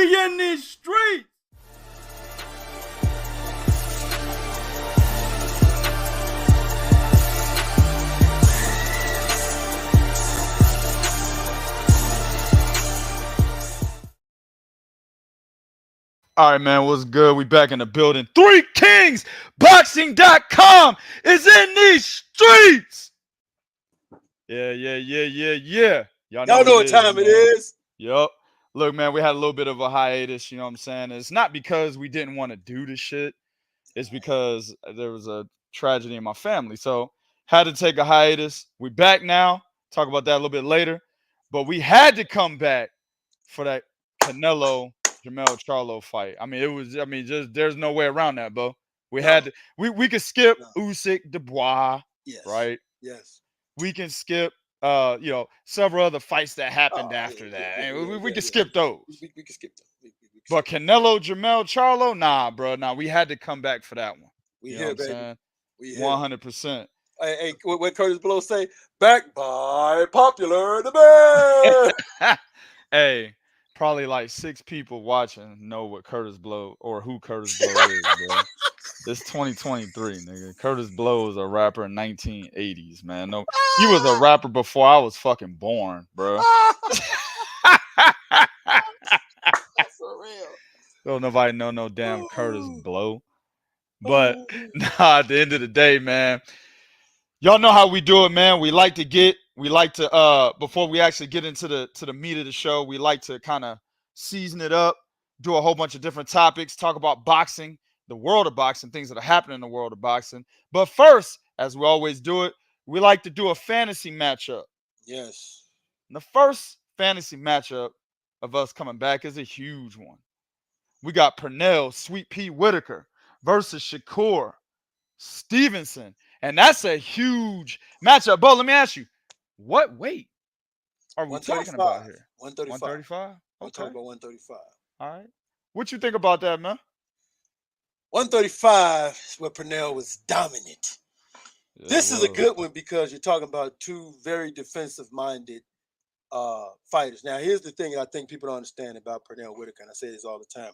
We in these streets. All right, man, what's good? We back in the building. 3KingsBoxing.com is in these streets. Yeah. Y'all know what time it is. Yup. Look, man, we had a little bit of a hiatus, you know what I'm saying? It's not because we didn't want to do this shit. It's because there was a tragedy in my family. So had to take a hiatus. We back now. Talk about that a little bit later. But we had to come back for that Canelo Jermell Charlo fight. Just there's no way around that, bro. We could skip Usyk, Dubois, right? Yes. We can skip several other fights that happened after that. We can skip those. We can skip them. But Canelo Jermell Charlo, nah, bro. Nah, we had to come back for that one. We here, baby. We 100%. Hey, what Curtis Blow say? Back by popular demand. Hey, probably like 6 people watching know what Curtis Blow or who Curtis Blow is, bro. It's 2023, nigga. Curtis Blow is a rapper in 1980s, man. No, he was a rapper before I was fucking born, bro. For real. Don't nobody know no damn Curtis Blow. But at the end of the day, man, y'all know how we do it, man. We like to before we actually get into the meat of the show, we like to kind of season it up, do a whole bunch of different topics, talk about boxing, the world of boxing, things that are happening in the world of boxing. But first, as we always do it, we like to do a fantasy matchup. Yes. And the first fantasy matchup of us coming back is a huge one. We got Pernell, Sweet Pea Whitaker versus Shakur, Stevenson. And that's a huge matchup. Bo, let me ask you, what weight are we talking about here? 135. 135? Okay. I'm talking about 135. All right. What you think about that, man? 135 is where Pernell was dominant. Yeah, this is a good one because you're talking about 2 very defensive-minded fighters. Now, here's the thing I think people don't understand about Pernell Whitaker, and I say this all the time.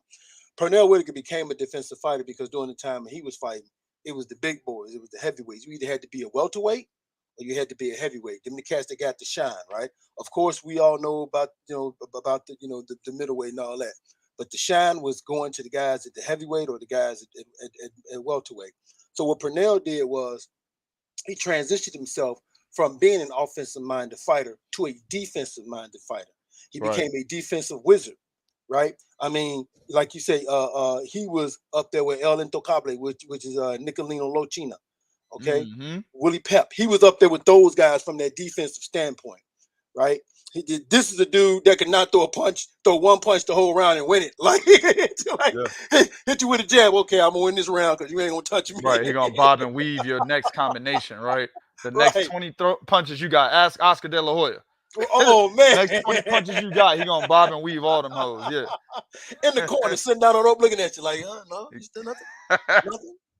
Pernell Whitaker became a defensive fighter because during the time he was fighting, it was the big boys, it was the heavyweights. You either had to be a welterweight or you had to be a heavyweight. Them the cats that got the shine, right? Of course, we all know about the middleweight and all that. But the shine was going to the guys at the heavyweight or the guys at welterweight. So what Pernell did was he transitioned himself from being an offensive-minded fighter to a defensive-minded fighter. He became a defensive wizard, right? I mean, like you say, he was up there with El Intocable, which is Nicolino Lochina, okay? Mm-hmm. Willie Pep. He was up there with those guys from that defensive standpoint, right? This is a dude that could not throw one punch the whole round and win it. Hit you with a jab. Okay, I'm gonna win this round because you ain't gonna touch me. Right, he gonna bob and weave your next combination, right? The next 20 punches you got. Ask Oscar De La Hoya. Oh man, next 20 punches you got, he gonna bob and weave all them hoes. Yeah, in the corner, sitting down on rope, looking at you like, no, you still nothing.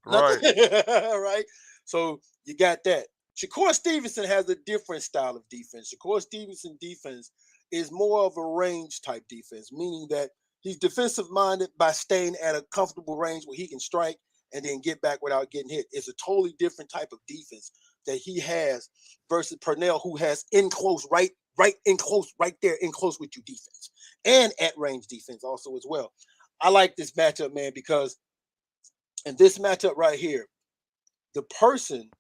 Right, right. So you got that. Shakur Stevenson has a different style of defense. Shakur Stevenson defense is more of a range type defense, meaning that he's defensive minded by staying at a comfortable range where he can strike and then get back without getting hit. It's a totally different type of defense that he has versus Pernell, who has in close right there in close with you defense and at range defense also as well. I like this matchup, man, because in this matchup right here, the person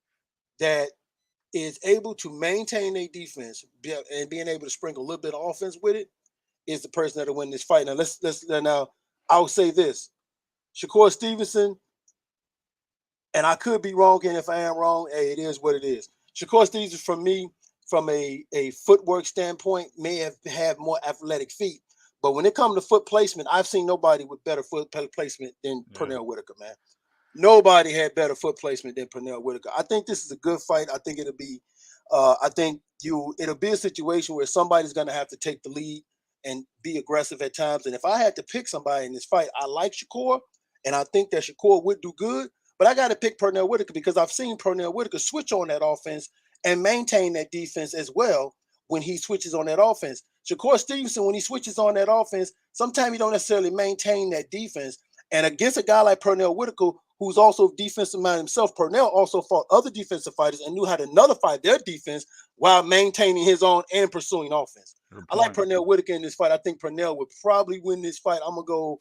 that is able to maintain a defense and being able to sprinkle a little bit of offense with it is the person that'll win this fight. Now I'll say this: Shakur Stevenson, and I could be wrong, and if I am wrong, hey, it is what it is. Shakur Stevenson, for me, from a footwork standpoint, may have had more athletic feet, but when it comes to foot placement, I've seen nobody with better foot placement than Pernell Whitaker, man. Nobody had better foot placement than Pernell Whitaker. I think this is a good fight. I think it'll be a situation where somebody's going to have to take the lead and be aggressive at times. And if I had to pick somebody in this fight, I like Shakur, and I think that Shakur would do good. But I got to pick Pernell Whitaker because I've seen Pernell Whitaker switch on that offense and maintain that defense as well when he switches on that offense. Shakur Stevenson, when he switches on that offense, sometimes he don't necessarily maintain that defense. And against a guy like Pernell Whitaker, who's also defensive mind himself, Pernell also fought other defensive fighters and knew how to nullify their defense while maintaining his own and pursuing offense. I like Pernell Whitaker in this fight. I think Pernell would probably win this fight. I'm gonna go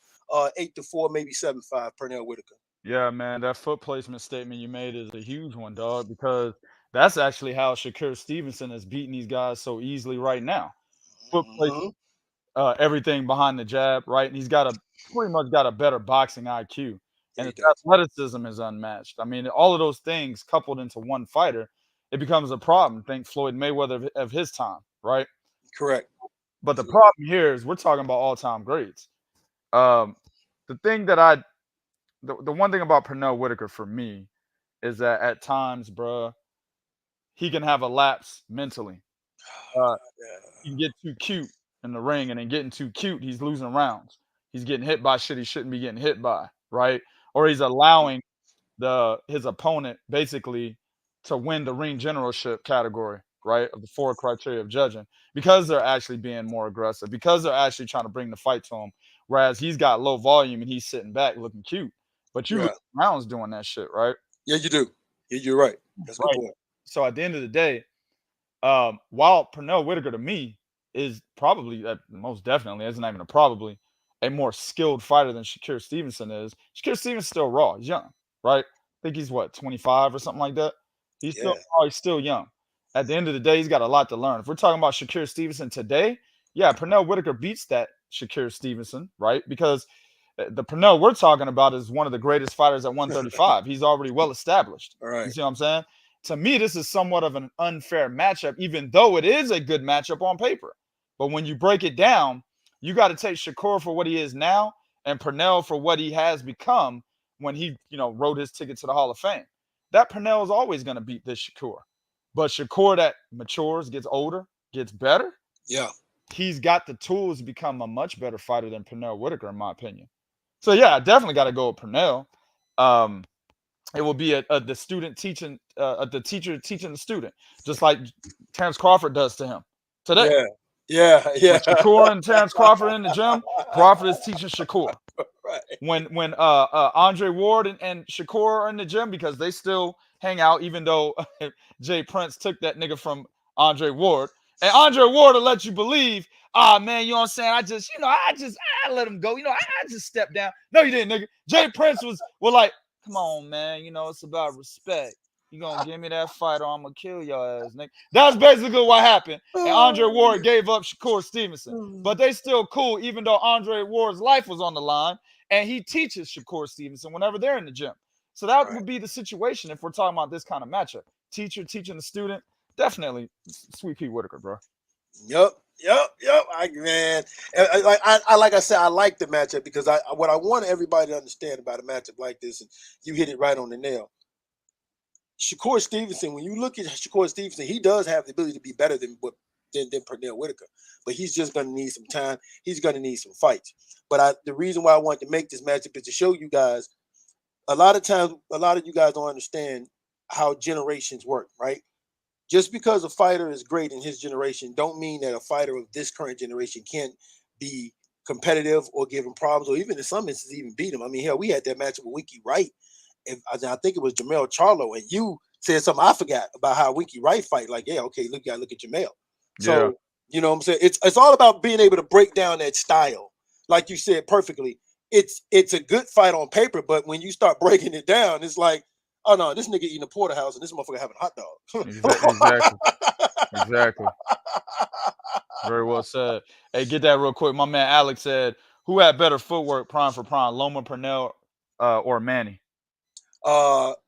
8-4, maybe 7-5. Pernell Whitaker. Yeah, man, that foot placement statement you made is a huge one, dog, because that's actually how Shakur Stevenson is beating these guys so easily right now. Foot placement, Mm-hmm. everything behind the jab, right? And he's got a pretty much got a better boxing IQ, Yeah, and he his does. athleticism is unmatched. I mean, all of those things coupled into one fighter, it becomes a problem. Think Floyd Mayweather of his time, right? Correct. But the problem here is we're talking about all-time greats. Um, the thing that the one thing about Pernell Whitaker for me is that at times, bruh, he can have a lapse mentally. Uh, Yeah. he can get too cute in the ring, and in getting too cute, he's losing rounds. He's getting hit by shit he shouldn't be getting hit by, right? Or he's allowing his opponent basically to win the ring generalship category, right? Of the four criteria of judging, because they're actually being more aggressive, because they're actually trying to bring the fight to him. Whereas he's got low volume and he's sitting back looking cute. But you lose Yeah. rounds doing that shit, right? Yeah, you do. Yeah, you're right. That's a good Right. point. So at the end of the day, while Pernell Whitaker to me is probably most definitely, it's not even a probably, a more skilled fighter than Shakur Stevenson is. Shakur Stevenson's still raw. He's young, right? I think he's what, 25 or something like that. He's still Yeah. raw, he's still young. At the end of the day, he's got a lot to learn. If we're talking about Shakur Stevenson today, yeah, Pernell Whitaker beats that Shakur Stevenson, right? Because the Pernell we're talking about is one of the greatest fighters at 135. He's already well established. All You right. see what I'm saying? To me, this is somewhat of an unfair matchup, even though it is a good matchup on paper. But when you break it down, you got to take Shakur for what he is now and Pernell for what he has become when he, wrote his ticket to the Hall of Fame. That Pernell is always going to beat this Shakur. But Shakur that matures, gets older, gets better, Yeah. he's got the tools to become a much better fighter than Pernell Whitaker, in my opinion. So yeah, I definitely got to go with Pernell. Um, it will be the student teaching, the teacher teaching the student, just like Terrence Crawford does to him today. Yeah. Yeah. When Yeah. Shakur and Terrence Crawford in the gym, Crawford is teaching Shakur. Right. When Andre Ward and Shakur are in the gym, because they still hang out, even though Jay Prince took that nigga from Andre Ward. And Andre Ward will let you believe, man, you know what I'm saying? I let him go. I just stepped down. No, you didn't, nigga. Jay Prince was like, come on, man. It's about respect. You gonna give me that fight or I'm gonna kill your ass, nigga. That's basically what happened. And Andre Ward gave up Shakur Stevenson. But they still cool, even though Andre Ward's life was on the line. And he teaches Shakur Stevenson whenever they're in the gym. So that Right. would be the situation if we're talking about this kind of matchup. Teacher teaching the student. Definitely Sweet Pea Whitaker, bro. Yep. Yep. Man, like I said, I like the matchup because what I want everybody to understand about a matchup like this, and you hit it right on the nail. Shakur Stevenson, when you look at Shakur Stevenson, he does have the ability to be better than Pernell Whitaker, but he's just going to need some time. He's going to need some fights. But the reason why I wanted to make this matchup is to show you guys. A lot of times, a lot of you guys don't understand how generations work, right? Just because a fighter is great in his generation, don't mean that a fighter of this current generation can't be competitive or give him problems, or even in some instances even beat him. I mean, hell, we had that matchup with Winky Wright. I think it was Jermell Charlo, and you said something I forgot about how Winky Wright fight. Like, yeah, okay, look, you gotta look at Jermell. Yeah. So, you know what I'm saying? It's all about being able to break down that style. Like you said perfectly. It's a good fight on paper, but when you start breaking it down, it's like, oh no, this nigga eating a porterhouse and this motherfucker having a hot Exactly. dog. Exactly. Very well said. Hey, get that real quick. My man Alex said, who had better footwork prime for prime, Loma Pernell or Manny?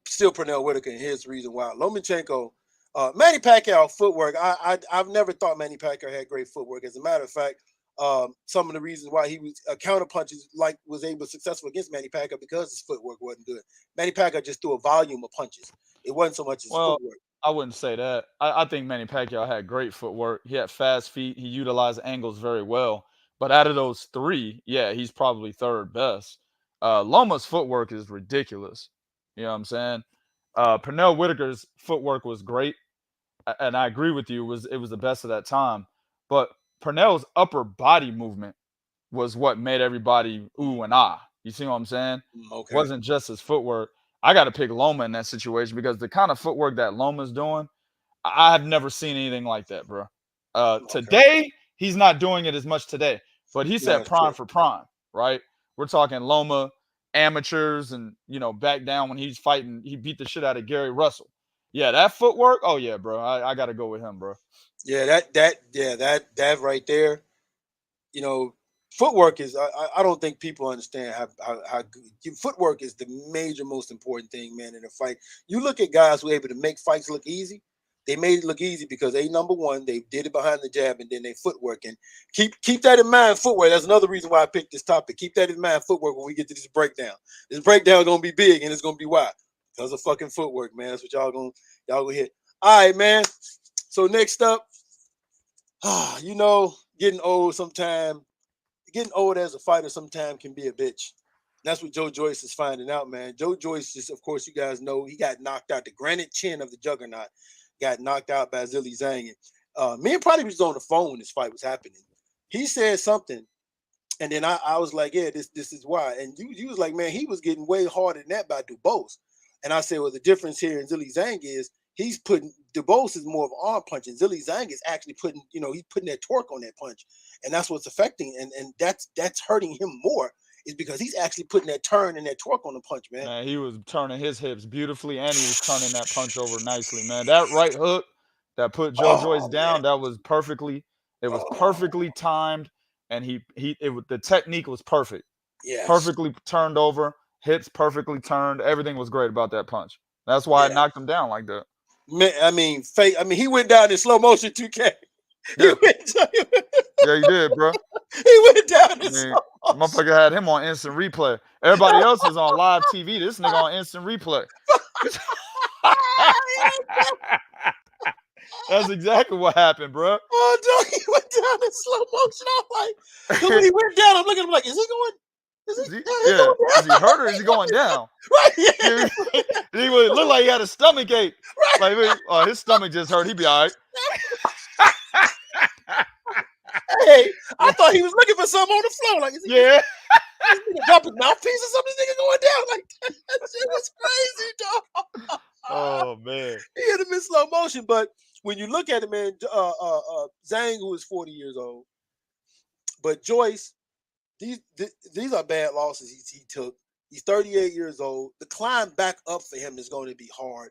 Still Pernell Whitaker, and here's the reason why. Lomachenko, Manny Pacquiao footwork. I've never thought Manny Pacquiao had great footwork. As a matter of fact, some of the reasons why he was counter punches was able to successful against Manny Pacquiao because his footwork wasn't good. Manny Pacquiao just threw a volume of punches. It wasn't so much his Well, footwork. I wouldn't say that. I think Manny Pacquiao had great footwork. He had fast feet. He utilized angles very well. But out of those three, yeah, he's probably third best. Loma's footwork is ridiculous. You know what I'm saying? Pernell Whitaker's footwork was great, and I agree with you. It was the best of that time. But Pernell's upper body movement was what made everybody ooh and ah. You see what I'm saying? Okay. Wasn't just his footwork. I got to pick Loma in that situation because the kind of footwork that Loma's doing, I've never seen anything like that, bro. Today, he's not doing it as much today, but he said prime for prime, right? We're talking Loma, amateurs, and, back down when he's fighting, he beat the shit out of Gary Russell. Yeah, that footwork, oh, yeah, bro. I got to go with him, bro. Yeah, that right there, footwork is, I don't think people understand how good footwork is. The major, most important thing, man, in a fight. You look at guys who are able to make fights look easy. They made it look easy because number one, they did it behind the jab, and then they footwork. And keep that in mind. Footwork. That's another reason why I picked this topic. Keep that in mind. Footwork when we get to this breakdown. This breakdown is gonna be big, and it's gonna be why, because of fucking footwork, man. That's what y'all gonna hit. All right, man. So next up, getting old sometime. Getting old as a fighter sometimes can be a bitch. That's what Joe Joyce is finding out, man. Joe Joyce is, of course, you guys know, he got knocked out. The granite chin of the juggernaut got knocked out by Zhilei Zhang. And me and Probably was on the phone when this fight was happening. He said something, and then I was like, yeah, this is why. And you was like, man, he was getting way harder than that by Dubose. And I said, well, the difference here in Zhilei Zhang is he's putting, Dubose is more of arm punching. Zhilei Zhang is actually putting, he's putting that torque on that punch. And that's what's affecting, and that's hurting him more, is because he's actually putting that turn and that torque on the punch, man. Man, he was turning his hips beautifully, and he was turning that punch over nicely, man. That right hook that put Joe Joyce down, that was perfectly timed, and the technique was perfect. Yeah, perfectly turned over, hits perfectly turned. Everything was great about that punch. That's why I knocked him down like that. Man, he went down in slow motion, 2K. Yeah, yeah, he did, bro. He went down in slow motion. Motherfucker had him on instant replay. Everybody else is on live TV. This nigga on instant replay. That's exactly what happened, bro. Oh, dog, he went down in slow motion. I'm like, when he went down, I'm looking at him like, is he going? Is he hurt or is he going down? Right. Yeah. He would look like he had a stomach ache. Right. Like, his stomach just hurt. He'd be all right. Hey, I thought he was looking for something on the floor. Like, is he dropping mouthpiece or something? This nigga going down like that. That shit was crazy, dog. Oh man, he hit him in slow motion. But when you look at it, man, Zhang, who is 40 years old, but Joyce, these are bad losses he took. He's 38 years old. The climb back up for him is going to be hard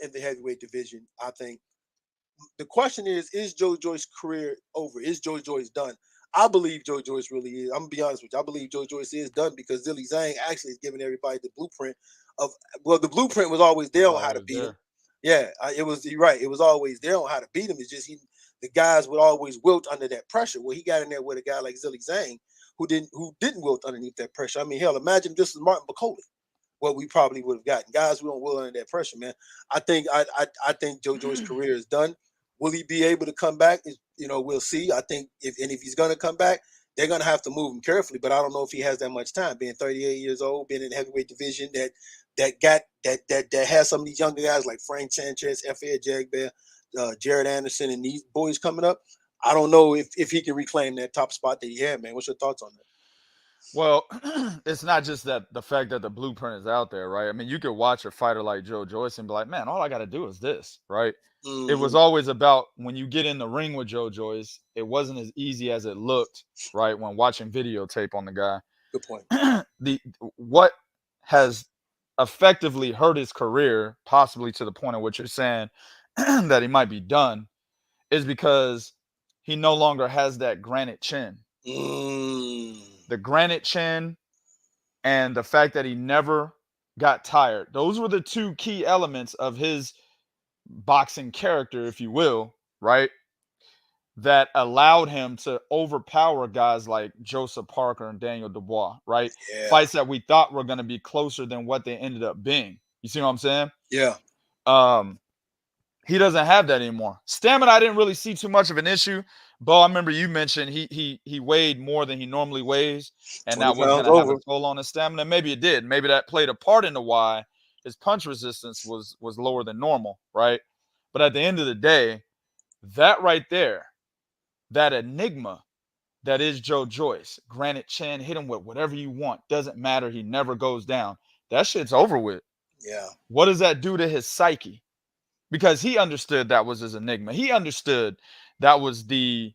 in the heavyweight division, I think. The question is Joe Joyce's career over? Is Joe Joyce done? I believe Joe Joyce really is. I'm going to be honest with you. I believe Joe Joyce is done because Zhilei Zhang actually is giving everybody the blueprint the blueprint was always there on how to beat him. Yeah, it was. You're right. It was always there on how to beat him. It's just the guys would always wilt under that pressure. Well, he got in there with a guy like Zhilei Zhang who didn't wilt underneath that pressure. I mean, hell, imagine this is Martin Bakole. What we probably would have gotten. Guys who don't wilt under that pressure, man. I think Joe Joyce's career is done. Will he be able to come back? We'll see. I think if he's going to come back, they're going to have to move him carefully. But I don't know if he has that much time. Being 38 years old, being in the heavyweight division that has some of these younger guys like Frank Sanchez, F.A. Jagbear, Jared Anderson, and these boys coming up. I don't know if he can reclaim that top spot that he had, man. What's your thoughts on that? Well, it's not just that the fact that the blueprint is out there, right? I mean, you could watch a fighter like Joe Joyce and be like, man, all I got to do is this, right? Mm-hmm. It was always about when you get in the ring with Joe Joyce, it wasn't as easy as it looked, right? When watching videotape on the guy. Good point. What has effectively hurt his career, possibly to the point of what you're saying that he might be done, is because he no longer has that granite chin. The granite chin and the fact that he never got tired. Those were the two key elements of his boxing character, if you will, right? That allowed him to overpower guys like Joseph Parker and Daniel Dubois, right? Yeah. Fights that we thought were going to be closer than what they ended up being. You see what I'm saying? Yeah. He doesn't have that anymore. Stamina, I didn't really see too much of an issue. Bo, I remember you mentioned he weighed more than he normally weighs, and that was going to have a toll on his stamina. Maybe it did. Maybe that played a part into why his punch resistance was lower than normal, right? But at the end of the day, that right there, that enigma that is Joe Joyce. Granted, Chin, hit him with whatever you want. Doesn't matter. He never goes down. That shit's over with. Yeah. What does that do to his psyche? Because he understood that was his enigma. He understood that was the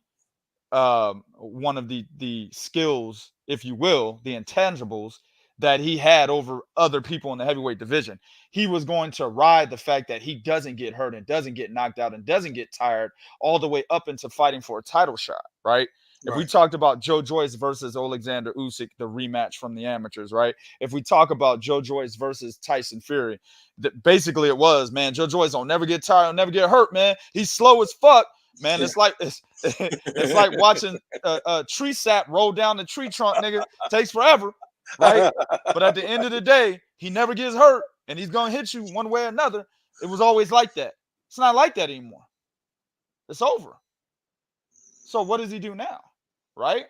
one of the skills, if you will, the intangibles that he had over other people in the heavyweight division. He was going to ride the fact that he doesn't get hurt and doesn't get knocked out and doesn't get tired all the way up into fighting for a title shot, right? If we talked about Joe Joyce versus Oleksandr Usyk, the rematch from the amateurs, right? If we talk about Joe Joyce versus Tyson Fury, basically it was, man, Joe Joyce don't never get tired, don't never get hurt, man. He's slow as fuck, man. It's like it's like watching a tree sap roll down the tree trunk, nigga. Takes forever, right? But at the end of the day, he never gets hurt, and he's gonna hit you one way or another. It was always like that. It's not like that anymore. It's over. So what does he do now? Right?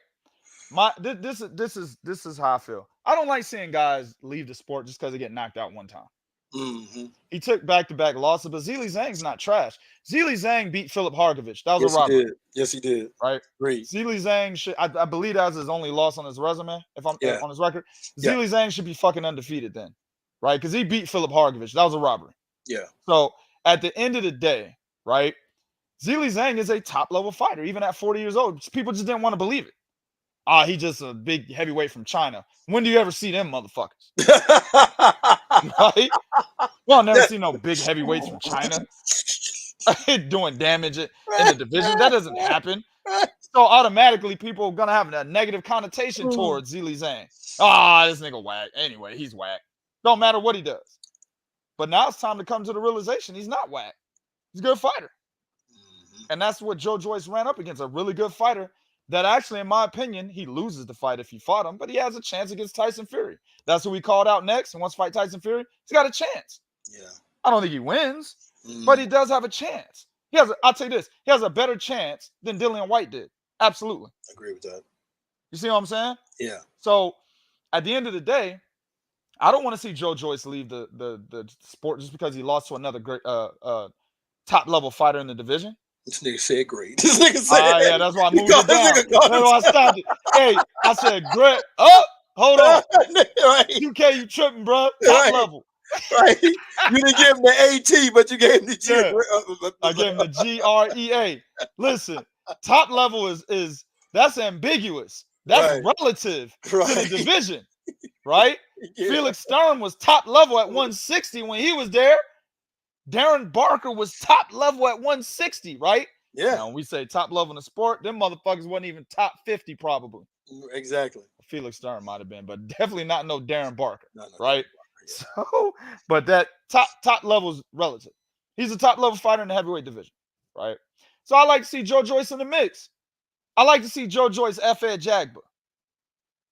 This is how I feel. I don't like seeing guys leave the sport just because they get knocked out one time. Mm-hmm. He took back-to-back losses, but Zhilei Zhang's not trash. Zhilei Zhang beat Philip Harkovich. That was a robbery. Yes, he did. Right? Great. Zhilei Zhang I believe that was his only loss on his resume, if I'm on his record. Zhilei Zhang should be fucking undefeated then. Right? Because he beat Philip Harkovich. That was a robbery. Yeah. So at the end of the day, right? Zhilei Zhang is a top-level fighter, even at 40 years old. People just didn't want to believe it. He's just a big heavyweight from China. When do you ever see them motherfuckers? Right? Well, I've never seen no big heavyweights from China doing damage in the division. That doesn't happen. So automatically, people are going to have a negative connotation towards Zhilei Zhang. This nigga whack. Anyway, he's whack. Don't matter what he does. But now it's time to come to the realization he's not whack. He's a good fighter. And that's what Joe Joyce ran up against, a really good fighter that actually, in my opinion, he loses the fight if he fought him, but he has a chance against Tyson Fury. That's who we called out next and wants to fight Tyson Fury. He's got a chance. Yeah. I don't think he wins, but he does have a chance. I'll tell you this, he has a better chance than Dillian White did. Absolutely. I agree with that. You see what I'm saying? Yeah. So at the end of the day, I don't want to see Joe Joyce leave the sport just because he lost to another great top-level fighter in the division. This nigga said great. This nigga said yeah, that's why I moved it down. That's why I stopped it. Hey, I said great. Oh, hold on. Right. UK, you tripping, bro. Top level. Right. You didn't give him the AT, but you gave him the G. I gave him the GREA. Listen, top level is that's ambiguous. That's relative to the division, right? Yeah. Felix Sturm was top level at 160 when he was there. Darren Barker was top level at 160, right? Yeah. Now, when we say top level in the sport, them motherfuckers wasn't even top 50 probably. Exactly. Felix Sturm might have been, but definitely not no Darren Barker, right? Yeah. So, but that top level is relative. He's a top level fighter in the heavyweight division, right? So I like to see Joe Joyce in the mix. I like to see Joe Joyce F.A. Jagba.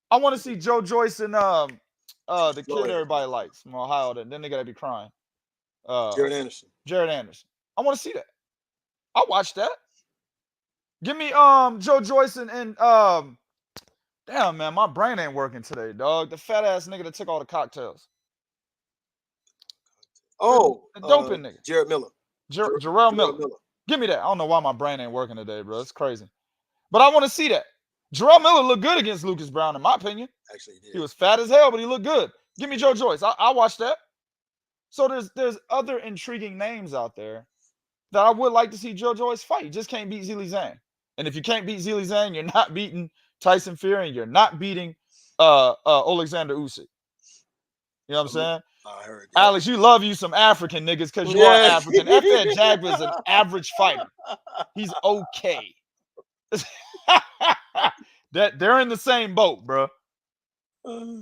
I want to see Joe Joyce and the kid everybody likes from Ohio. Then they gotta be crying. Jared Anderson. I want to see that. I'll watch that. Give me Joe Joyce and damn, man, my brain ain't working today, dog. The fat ass nigga that took all the cocktails. Oh, the doping nigga. Jared Miller. Jermell Miller. Give me that. I don't know why my brain ain't working today, bro. It's crazy. But I want to see that. Jermell Miller looked good against Lucas Brown, in my opinion. Actually, he did. He was fat as hell, but he looked good. Give me Joe Joyce. I'll watch that. So there's other intriguing names out there that I would like to see Joe Joyce fight. You just can't beat Zhilei Zhang. And if you can't beat Zhilei Zhang, you're not beating Tyson Fury, and you're not beating Oleksandr Usyk. You know what I'm saying? I heard. Yeah. Alex, you love you some African niggas because you are African. F.A. Jagba is an average fighter. He's okay. That they're in the same boat, bro. All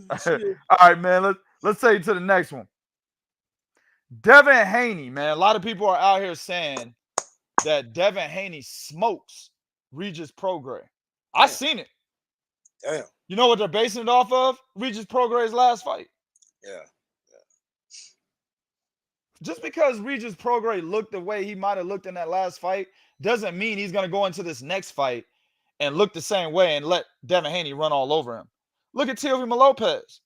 right, man. Let's take to the next one. Devin Haney, man. A lot of people are out here saying that Devin Haney smokes Regis Prograis. I seen it. Damn. You know what they're basing it off of? Regis Prograis' last fight. Yeah. Just because Regis Prograis looked the way he might have looked in that last fight doesn't mean he's going to go into this next fight and look the same way and let Devin Haney run all over him. Look at Teofimo Lopez.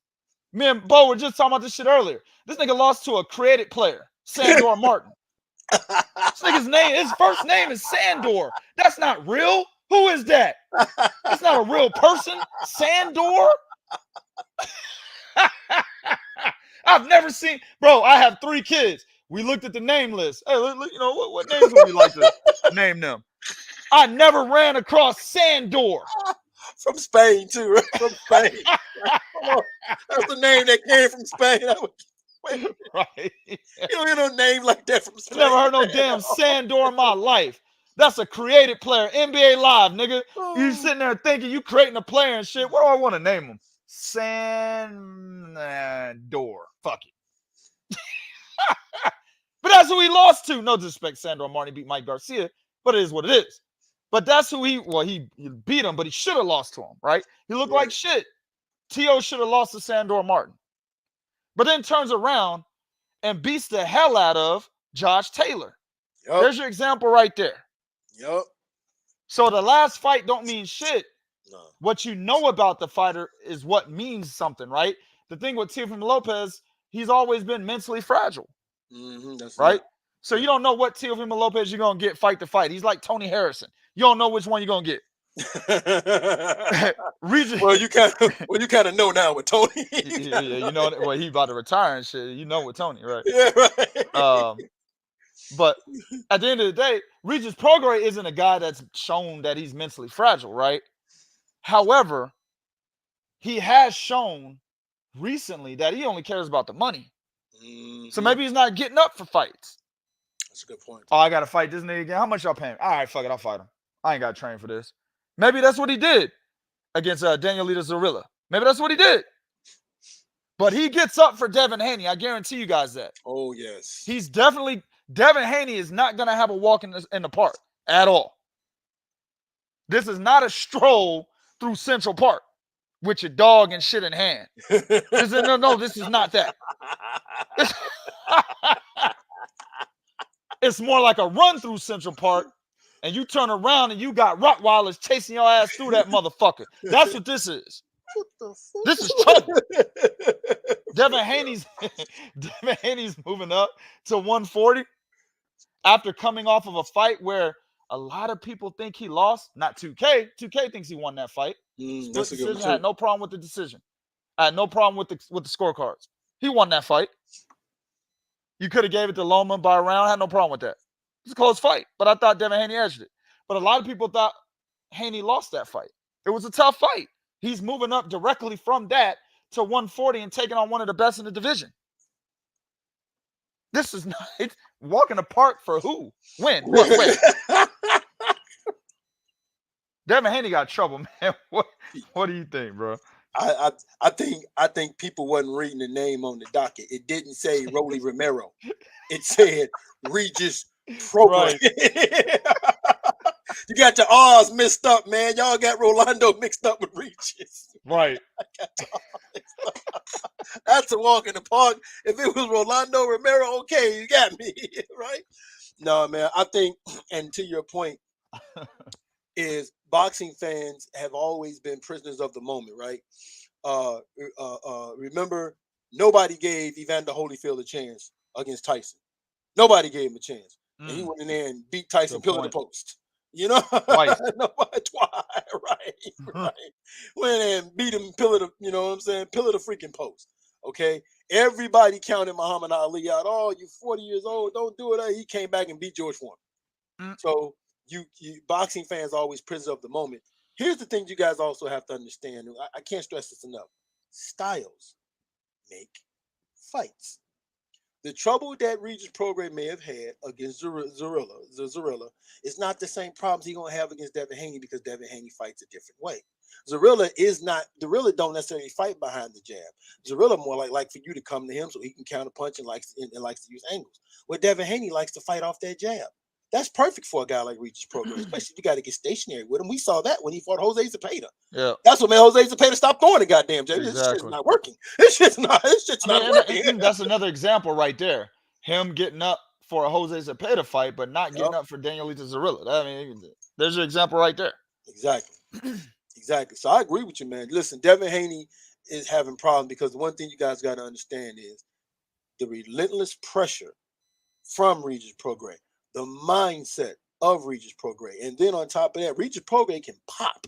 Me and Bo were just talking about this shit earlier. This nigga lost to a created player, Sandor Martin. This nigga's name, his first name is Sandor. That's not real. Who is that? That's not a real person. Sandor? I've never seen, bro. I have 3 kids. We looked at the name list. Hey, look, you know what names would we like to name them? I never ran across Sandor. From Spain too, right? From Spain. Come on. That's the name that came from Spain. Right. You don't hear no name like that from Spain. Never heard no damn Sandor in my life. That's a created player. NBA Live, nigga. You sitting there thinking you creating a player and shit. What do I want to name him? Sandor. Fuck it. But that's who he lost to. No disrespect, Sandor Martin beat Mike Garcia, but it is what it is. But that's who he beat him, but he should have lost to him, right? He looked like shit. T.O. should have lost to Sandor Martin. But then turns around and beats the hell out of Josh Taylor. Yep. There's your example right there. Yep. So the last fight don't mean shit. No. What you know about the fighter is what means something, right? The thing with Teofimo Lopez, he's always been mentally fragile. That's right? So you don't know what Teofimo Lopez you're going to get fight to fight. He's like Tony Harrison. You don't know which one you're going to get. Well, you kind of know now with Tony. Yeah, you know, well, he about to retire and shit. You know with Tony, right? Yeah, right. But at the end of the day, Regis Prograis isn't a guy that's shown that he's mentally fragile, right? However, he has shown recently that he only cares about the money. So maybe he's not getting up for fights. That's a good point. Oh, I got to fight this nigga again. How much y'all paying me? All right, fuck it. I'll fight him. I ain't got to train for this. Maybe that's what he did against Danielita Zorrilla. Maybe that's what he did. But he gets up for Devin Haney. I guarantee you guys that. Oh, yes. He's definitely – Devin Haney is not going to have a walk in the park at all. This is not a stroll through Central Park with your dog and shit in hand. No, this is not that. It's more like a run through Central Park, and you turn around and you got Rottweilers chasing your ass through that motherfucker. That's what this is. This is trouble. Devin Haney's moving up to 140 after coming off of a fight where a lot of people think he lost. Not 2K. 2K thinks he won that fight. That's a good one. I had no problem with the decision. I had no problem with the scorecards. He won that fight. You could have gave it to Loma by a round. I had no problem with that. It's a close fight, but I thought Devin Haney edged it. But a lot of people thought Haney lost that fight. It was a tough fight. He's moving up directly from that to 140 and taking on one of the best in the division. This is not walk in the park for who? When? What? Devin Haney got trouble, man. What do you think, bro? I think people wasn't reading the name on the docket. It didn't say Rolly Romero. It said Regis Prograis. Right. You got the R's mixed up, man. Y'all got Rolando mixed up with Regis. Right. That's a walk in the park. If it was Rolando Romero, okay, you got me, right? No, man. I think, and to your point, is boxing fans have always been prisoners of the moment, right? Remember, nobody gave Evander Holyfield a chance against Tyson. Nobody gave him a chance. And he went in there and beat Tyson pillar to post. You know? Twice. Twice. Right. Went in and beat him pillar to, you know what I'm saying? Pillar to freaking post. Okay? Everybody counted Muhammad Ali out. Oh, you're 40 years old. Don't do it. He came back and beat George Foreman. So you boxing fans are always prisoners of the moment. Here's the thing you guys also have to understand. I can't stress this enough. Styles make fights. The trouble that Regis Prograis may have had against Zorrilla is not the same problems he's going to have against Devin Haney, because Devin Haney fights a different way. Zorrilla don't necessarily fight behind the jab. Zorrilla more like for you to come to him so he can counterpunch and likes to use angles. Where Devin Haney likes to fight off that jab. That's perfect for a guy like Regis Prograis, especially if you got to get stationary with him. We saw that when he fought Jose Zepeda. Yeah, that's what made Jose Zepeda stop throwing the goddamn jab. Exactly. This shit's not working. This shit's not working. That's another example right there. Him getting up for a Jose Zepeda fight, but not getting up for Danielita Zorrilla. I mean, there's your example right there. Exactly. So I agree with you, man. Listen, Devin Haney is having problems because the one thing you guys got to understand is the relentless pressure from Regis Prograis. The mindset of Regis Prograis. And then on top of that, Regis Prograis can pop.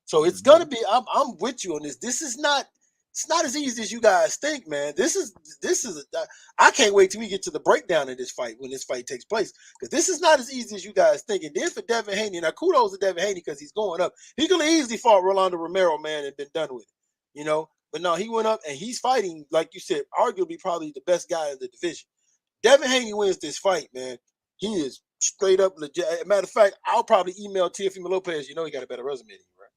So it's gonna be. I'm with you on this. This is not. It's not as easy as you guys think, man. This is. I can't wait till we get to the breakdown of this fight when this fight takes place, because this is not as easy as you guys think. And then for Devin Haney, now kudos to Devin Haney because he's going up. He could have easily fought Rolando Romero, man, and been done with it, But no, he went up and he's fighting, like you said, arguably probably the best guy in the division. Devin Haney wins this fight, man. He is straight up legit. Matter of fact, I'll probably email Teofimo Lopez. He got a better resume than you, right?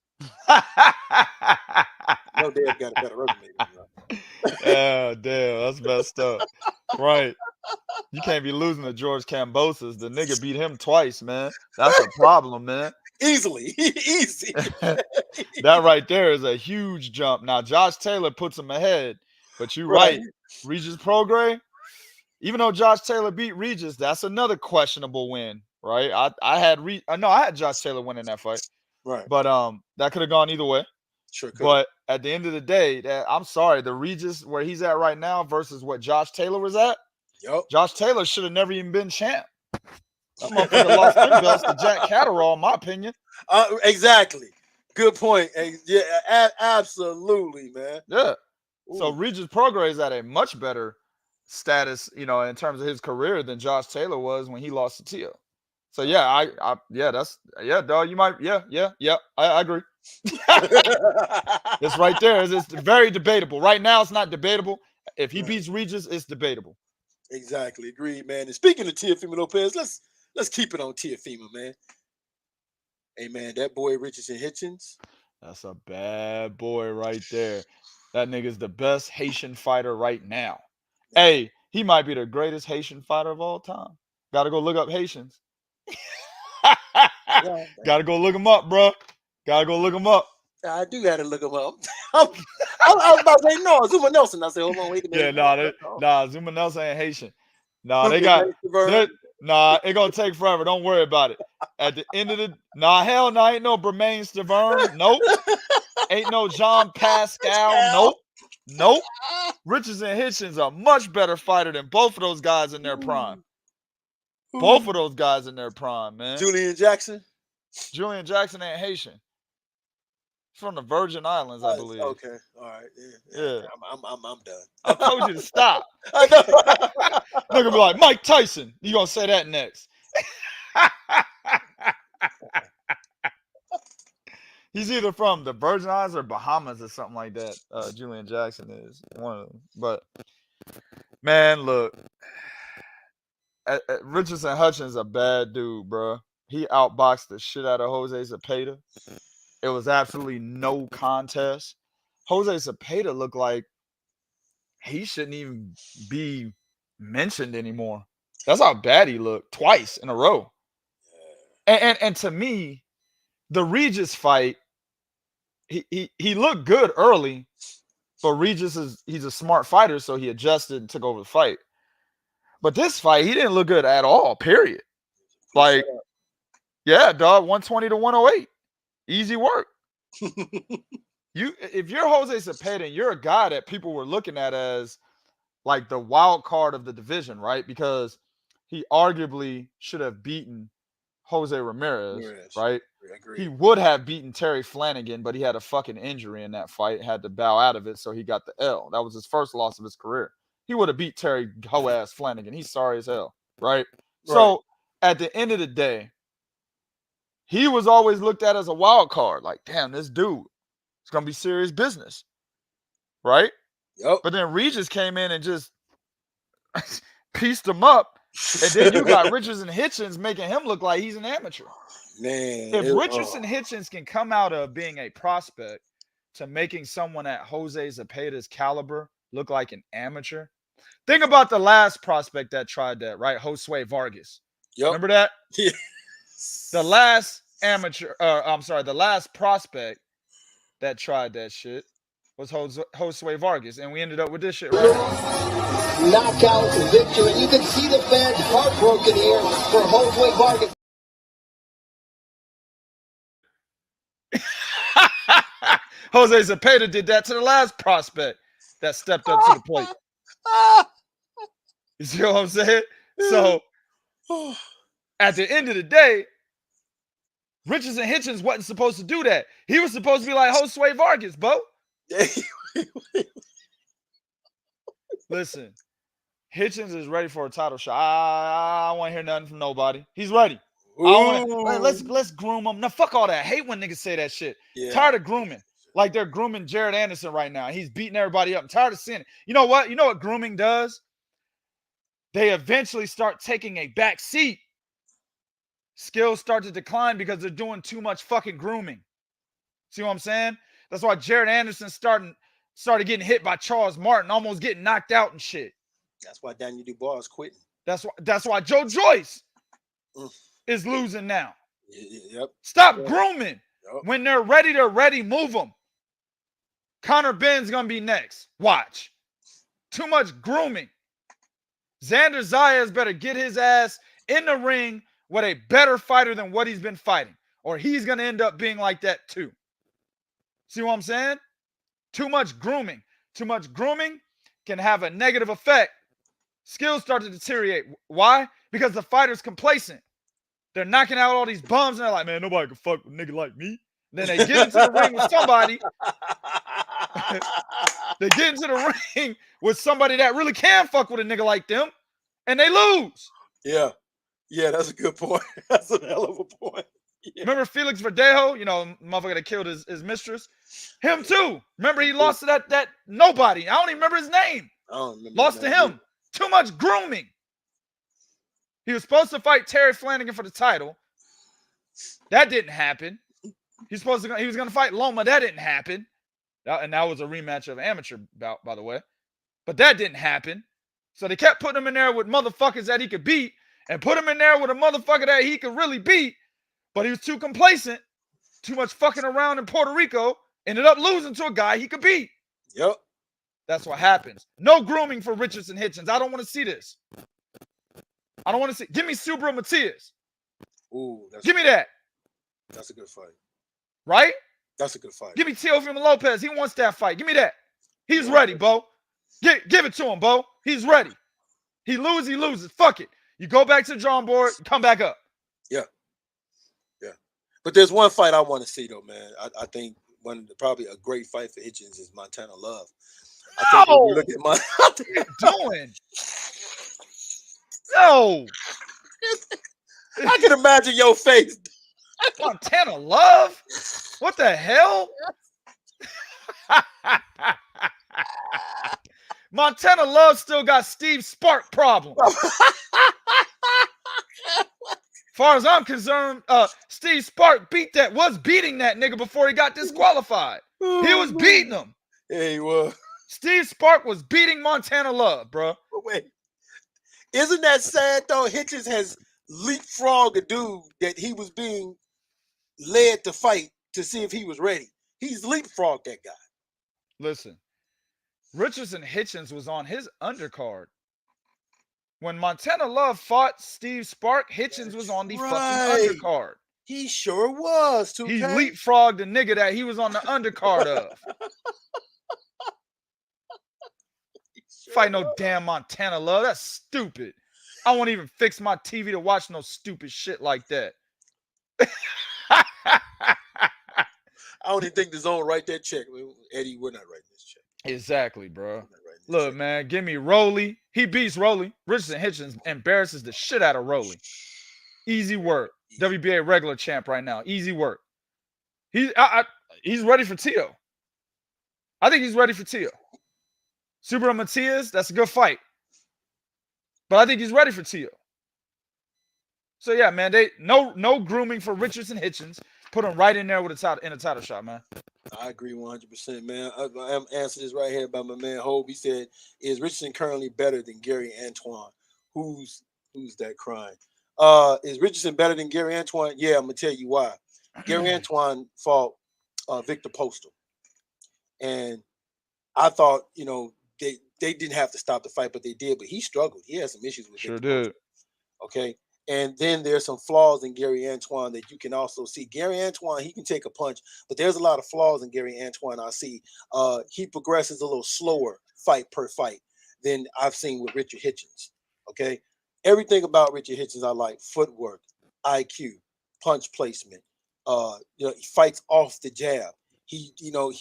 No, Dad got a better resume than you, right? Yeah, damn, that's messed up. Right. You can't be losing to George Kambosos. The nigga beat him twice, man. That's a problem, man. Easily. Easy. That right there is a huge jump. Now, Josh Taylor puts him ahead, but you're right. Regis Prograis, even though Josh Taylor beat Regis, that's another questionable win, right? I had Josh Taylor winning that fight. Right. But that could have gone either way. Sure could. But at the end of the day, I'm sorry, the Regis where he's at right now versus what Josh Taylor was at. Yep. Josh Taylor should have never even been champ. That motherfucker lost them belts to Jack Catterall, in my opinion. Exactly. Good point. Yeah, absolutely, man. Yeah. Ooh. So Regis Prograis is at a much better status, in terms of his career than Josh Taylor was when he lost to Teo. So yeah, dog. You might, I agree. It's right there. It's very debatable. Right now, it's not debatable. If he beats Regis, it's debatable. Exactly. Agreed, man. And speaking of Teofimo Lopez, let's keep it on Teofimo, man. Hey, man, that boy Richardson Hitchins. That's a bad boy right there. That nigga's the best Haitian fighter right now. Hey, he might be the greatest Haitian fighter of all time. Got to go look up Haitians. Gotta go look him up, bro. Gotta go look him up. I do gotta look him up. I was about to say no, Zuma Nelson. I said, hold on, wait a minute. Yeah, Zuma Nelson ain't Haitian. Nah, they got it gonna take forever. Don't worry about it. At the end of the hell no, ain't no Bremain Stavern. Nope. Ain't no Jean Pascal. Nope. Richardson Hitchins a much better fighter than both of those guys in their prime. Both of those guys in their prime, man. Julian Jackson ain't Haitian. He's from the Virgin Islands, I believe. Okay, all right, yeah. I'm done. I told you to stop. I know. They're gonna be like Mike Tyson. You gonna say that next? He's either from the Virgin Islands or Bahamas or something like that. Julian Jackson is one of them. But man, look. Richardson Hitchins a bad dude, bro. He outboxed the shit out of Jose Zepeda. It was absolutely no contest. Jose Zepeda looked like he shouldn't even be mentioned anymore. That's how bad he looked twice in a row. And to me, the Regis fight, he looked good early, but Regis he's a smart fighter, so he adjusted and took over the fight. But this fight, he didn't look good at all, period. Like, yeah, dog, 120 to 108. Easy work. If you're Jose Zepeda and you're a guy that people were looking at as like the wild card of the division, right? Because he arguably should have beaten Jose Ramirez, right? He would have beaten Terry Flanagan, but he had a fucking injury in that fight, had to bow out of it, so he got the L. That was his first loss of his career. He would have beat Terry hoe-ass Flanagan. He's sorry as hell, right? So at the end of the day, he was always looked at as a wild card. Like, damn, this dude, it's going to be serious business, right? Yep. But then Regis came in and just pieced him up. And then you got Richardson Hitchins making him look like he's an amateur. Man. If Richardson Hitchins can come out of being a prospect to making someone at Jose Zepeda's caliber look like an amateur. Think about the last prospect that tried that, right? Josue Vargas. Yep. Remember that? Yeah. The last the last prospect that tried that shit was Josue Vargas, and we ended up with this shit right now. Knockout victory. You can see the fans heartbroken here for Josue Vargas. Jose Zepeda did that to the last prospect that stepped up to the plate. You see what I'm saying? So, at the end of the day, Richardson Hitchins wasn't supposed to do that. He was supposed to be like Josue Vargas, bro. Listen, Hitchins is ready for a title shot. I don't want to hear nothing from nobody. He's ready. Let's groom him. Now, fuck all that. I hate when niggas say that shit. Yeah. Tired of grooming. Like they're grooming Jared Anderson right now. He's beating everybody up. I'm tired of seeing it. You know what? You know what grooming does? They eventually start taking a back seat. Skills start to decline because they're doing too much fucking grooming. See what I'm saying? That's why Jared Anderson started getting hit by Charles Martin, almost getting knocked out and shit. That's why Daniel Dubois is quitting. That's why Joe Joyce is losing now. Yep. Stop grooming. Yep. When they're ready, move them. Conor Benn's gonna be next. Watch. Too much grooming. Xander Zayas better get his ass in the ring with a better fighter than what he's been fighting, or he's gonna end up being like that too. See what I'm saying? Too much grooming. Too much grooming can have a negative effect. Skills start to deteriorate. Why? Because the fighter's complacent. They're knocking out all these bums, and they're like, man, nobody can fuck with a nigga like me. Then they get into the ring with somebody. They get into the ring with somebody that really can fuck with a nigga like them, and they lose. Yeah. Yeah, that's a good point. That's a hell of a point. Yeah. Remember Felix Verdejo? You know, motherfucker that killed his mistress? Him too. Remember he lost to that nobody. I don't even remember his name. I don't remember. Lost to him. Too much grooming. He was supposed to fight Terry Flanagan for the title. That didn't happen. He was going to fight Loma. That didn't happen. And that was a rematch of amateur bout, by the way. But that didn't happen. So they kept putting him in there with motherfuckers that he could beat and put him in there with a motherfucker that he could really beat. But he was too complacent, too much fucking around in Puerto Rico, ended up losing to a guy he could beat. Yep. That's what happens. No grooming for Richardson Hitchins. I don't want to see this. I don't want to see. Give me Subriel Matias. Ooh, give me that. That's a good fight. Right? That's a good fight. Give me Teofimo Lopez. He wants that fight. Give me that. He's ready, Bo. Give it to him, Bo. He's ready. He loses. Fuck it. You go back to the drawing board, come back up. Yeah. Yeah. But there's one fight I want to see, though, man. I think probably a great fight for Hitchins is Montana Love. I think when you look at my what are you doing? No. I can imagine your face. Montana Love? What the hell? Montana Love still got Steve Spark problem. Far as I'm concerned, Steve Spark was beating that nigga before he got disqualified. He was beating him. Yeah, he was. Steve Spark was beating Montana Love, bro. But wait, isn't that sad though? Hitchins has leapfrogged a dude that he was being led to fight to see if he was ready. He's leapfrogged that guy. Listen, Richardson Hitchins was on his undercard. When Montana Love fought Steve Spark, Hitchins was on the fucking undercard. He sure was. He leapfrogged the nigga that he was on the undercard of. Fight no damn Montana Love. That's stupid. I won't even fix my TV to watch no stupid shit like that. I don't even think the zone write that check. Eddie, we're not writing this check. Exactly, bro. Look, man, give me Roley. He beats Roley. Richardson Hitchins embarrasses the shit out of Roley. Easy work. WBA regular champ right now. Easy work. He's ready for Teo. I think he's ready for Teo. Subriel Matias, that's a good fight. But I think he's ready for Teo. So yeah, man, no grooming for Richardson Hitchins. Put him right in there with a title shot, man. I agree 100%, man. I'm answering this right here by my man Hope. He said, "Is Richardson currently better than Gary Antoine?" Who's that crying? Is Richardson better than Gary Antoine? Yeah, I'm gonna tell you why. Gary Antoine fought Victor Postal, and I thought, they didn't have to stop the fight, but they did. But he struggled. He had some issues with Sure Victor did. Postal. Okay. And then there's some flaws in Gary Antoine that you can also see. Gary Antoine, he can take a punch, but there's a lot of flaws in Gary Antoine I see. He progresses a little slower fight per fight than I've seen with Richard Hitchins. Okay. Everything about Richard Hitchins I like: footwork, IQ, punch placement, He fights off the jab. He knows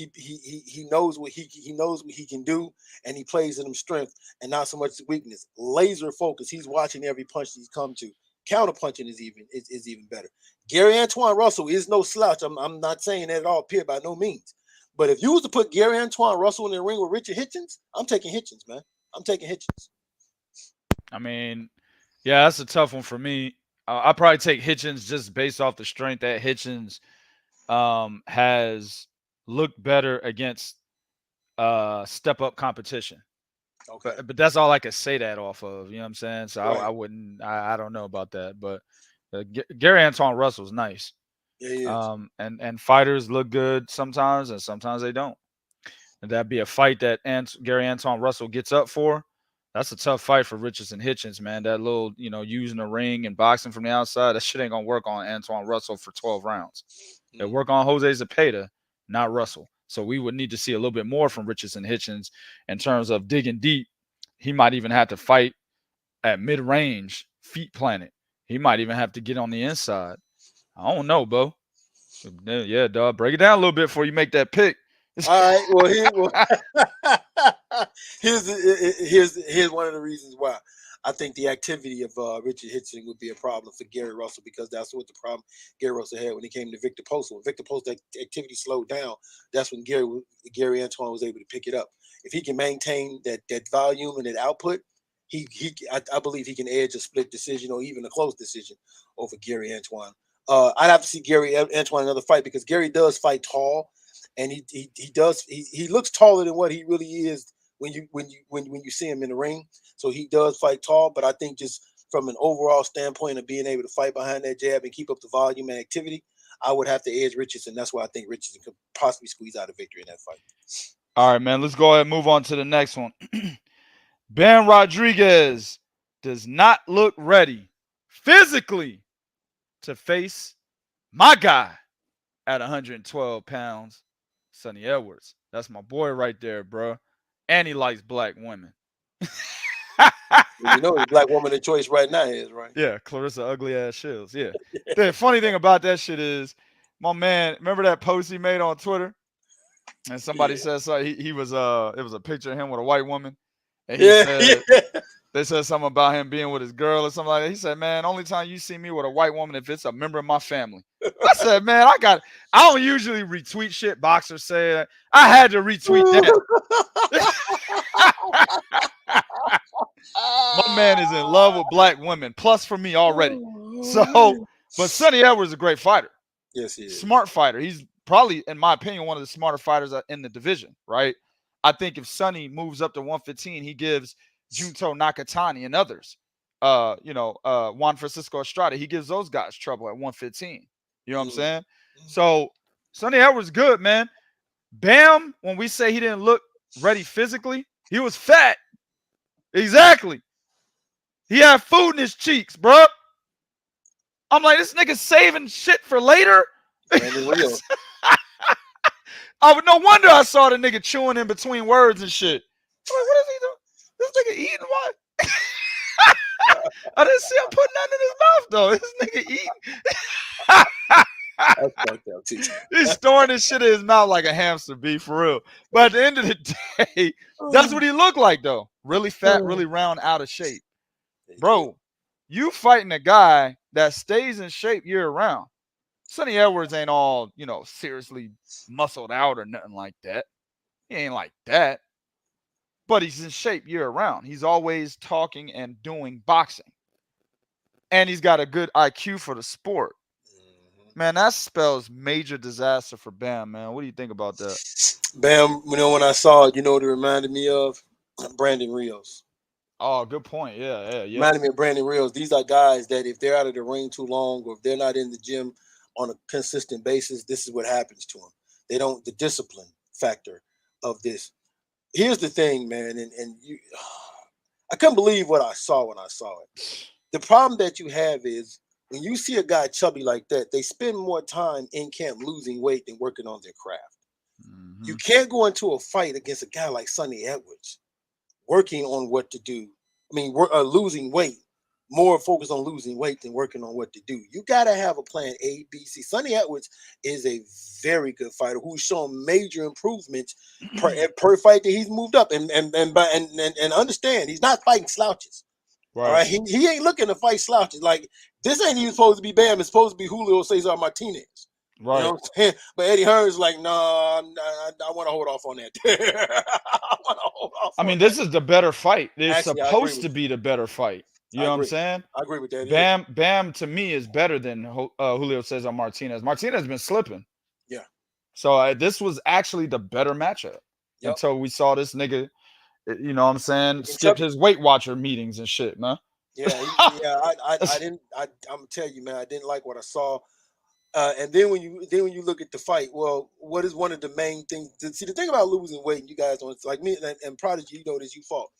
what he knows what he can do, and he plays in them strength and not so much weakness. Laser focus. He's watching every punch he's come to. Counter punching is even better. Gary Antoine Russell is no slouch. I'm not saying that at all, Pierre, by no means. But if you was to put Gary Antoine Russell in the ring with Richard Hitchins, I'm taking Hitchins, man. I'm taking Hitchins. I mean, yeah, that's a tough one for me. I'll probably take Hitchins just based off the strength that Hitchins has looked better against step-up competition. Okay. But that's all I could say that off of. You know what I'm saying? So Right. I wouldn't. I don't know about that. But Gary Antoine Russell's nice. Yeah, he is. And fighters look good sometimes, and sometimes they don't. And that'd be a fight that Gary Antoine Russell gets up for. That's a tough fight for Richardson Hitchins, man. That little, using the ring and boxing from the outside, that shit ain't gonna work on Antoine Russell for 12 rounds. It work on Jose Zepeda, not Russell. So we would need to see a little bit more from Richardson Hitchins in terms of digging deep. He might even have to fight at mid-range, feet planted. He might even have to get on the inside. I don't know, Bo. Yeah, dog. Break it down a little bit before you make that pick. All right. Well, here's one of the reasons why I think the activity of Richard Hitchins would be a problem for Gary Russell, because that's what the problem Gary Russell had when he came to Victor Post. When Victor Post activity slowed down, that's when Gary Antoine was able to pick it up. If he can maintain that volume and that output, I believe he can edge a split decision or even a close decision over Gary Antoine. I'd have to see Gary Antoine another fight, because Gary does fight tall, and he looks taller than what he really is when you see him in the ring. So he does fight tall, but I think just from an overall standpoint of being able to fight behind that jab and keep up the volume and activity, I would have to edge Richardson. That's why I think Richardson could possibly squeeze out a victory in that fight. All right, man. Let's go ahead and move on to the next one. Ben Rodriguez does not look ready physically to face my guy at 112 pounds, Sonny Edwards. That's my boy right there, bro. And he likes black women. You know, the black woman of choice right now is, right? Yeah, Clarissa Ugly Ass Shields. Yeah. The funny thing about that shit is, my man, remember that post he made on Twitter? And somebody said so he was it was a picture of him with a white woman. And he said they said something about him being with his girl or something like that. He said, man, only time you see me with a white woman if it's a member of my family. I said, man, I don't usually retweet shit boxers say. I had to retweet that. My man is in love with black women, plus for me already. So, but Sonny Edwards is a great fighter. Yes, he is. Smart fighter. He's probably, in my opinion, one of the smarter fighters in the division, right? I think if Sonny moves up to 115, he gives Junto Nakatani and others, Juan Francisco Estrada, he gives those guys trouble at 115. You know what I'm saying? So Sonny Edwards good, man. Bam, when we say he didn't look ready physically, he was fat. Exactly. He had food in his cheeks, bro. I'm like, this nigga saving shit for later. Oh, no wonder I saw the nigga chewing in between words and shit. I'm like, what is he doing? This nigga eating what? I didn't see him putting that in his mouth, though. This nigga eating. He's storing this shit in his mouth like a hamster, B, for real. But at the end of the day, that's what he looked like, though. Really fat, really round, out of shape. Bro, you fighting a guy that stays in shape year-round. Sonny Edwards ain't all, seriously muscled out or nothing like that. He ain't like that. But he's in shape year-round. He's always talking and doing boxing. And he's got a good IQ for the sport. Man, that spells major disaster for Bam, man. What do you think about that? Bam, when I saw it, what it reminded me of? Brandon Rios. Oh, good point. Yeah. Reminded me of Brandon Rios. These are guys that if they're out of the ring too long, or if they're not in the gym on a consistent basis, this is what happens to them. They don't, the discipline factor of this. Here's the thing, man, and I couldn't believe what I saw when I saw it. The problem that you have is when you see a guy chubby like that, they spend more time in camp losing weight than working on their craft. Mm-hmm. You can't go into a fight against a guy like Sonny Edwards working on what to do. I mean, losing weight, more focused on losing weight than working on what to do. You got to have a plan A, B, C. Sonny Edwards is a very good fighter who's shown major improvements per fight that he's moved up. And understand, he's not fighting slouches. Right. All right, he ain't looking to fight slouches. Like, this ain't even supposed to be Bam. It's supposed to be Julio Cesar Martinez. Right. You know what I'm saying? But Eddie Hearn's like, no, I want to hold off on that. I want to hold off. I mean, this is the better fight. It's Actually, supposed to be the better fight. You know what I'm saying? I agree with that. Bam to me is better than Julio Cesar Martinez. Martinez has been slipping. Yeah. So this was actually the better matchup until we saw this nigga, you know what I'm saying, skip his Weight Watcher meetings and shit, man. Yeah. I didn't. I'm gonna tell you, man, I didn't like what I saw. And then when you look at the fight, well, what is one of the main things? See, the thing about losing weight, and you guys don't, like me and Prodigy, you know this, you fault.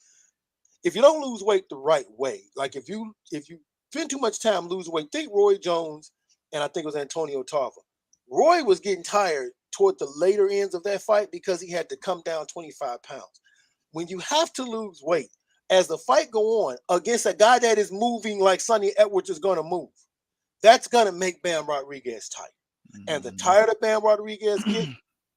If you don't lose weight the right way, like if you spend too much time losing weight, think Roy Jones and I think it was Antonio Tarver. Roy was getting tired toward the later ends of that fight because he had to come down 25 pounds. When you have to lose weight, as the fight go on against a guy that is moving like Sonny Edwards is going to move, that's going to make Bam Rodriguez tight. And the tighter Bam Rodriguez get,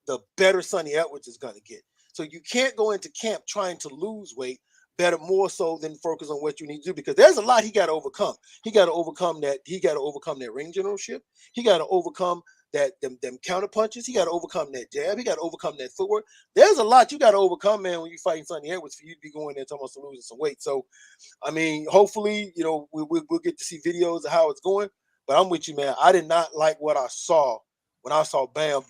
the better Sonny Edwards is going to get. So you can't go into camp trying to lose weight better, more so than focus on what you need to do, because there's a lot he got to overcome. He got to overcome that. He got to overcome that ring generalship. He got to overcome them counter punches. He got to overcome that jab. He got to overcome that footwork. There's a lot you got to overcome, man, when you're fighting Sonny Edwards for you to be going there talking about losing some weight. So, I mean, hopefully, you know, we'll get to see videos of how it's going. But I'm with you, man. I did not like what I saw when I saw Bam.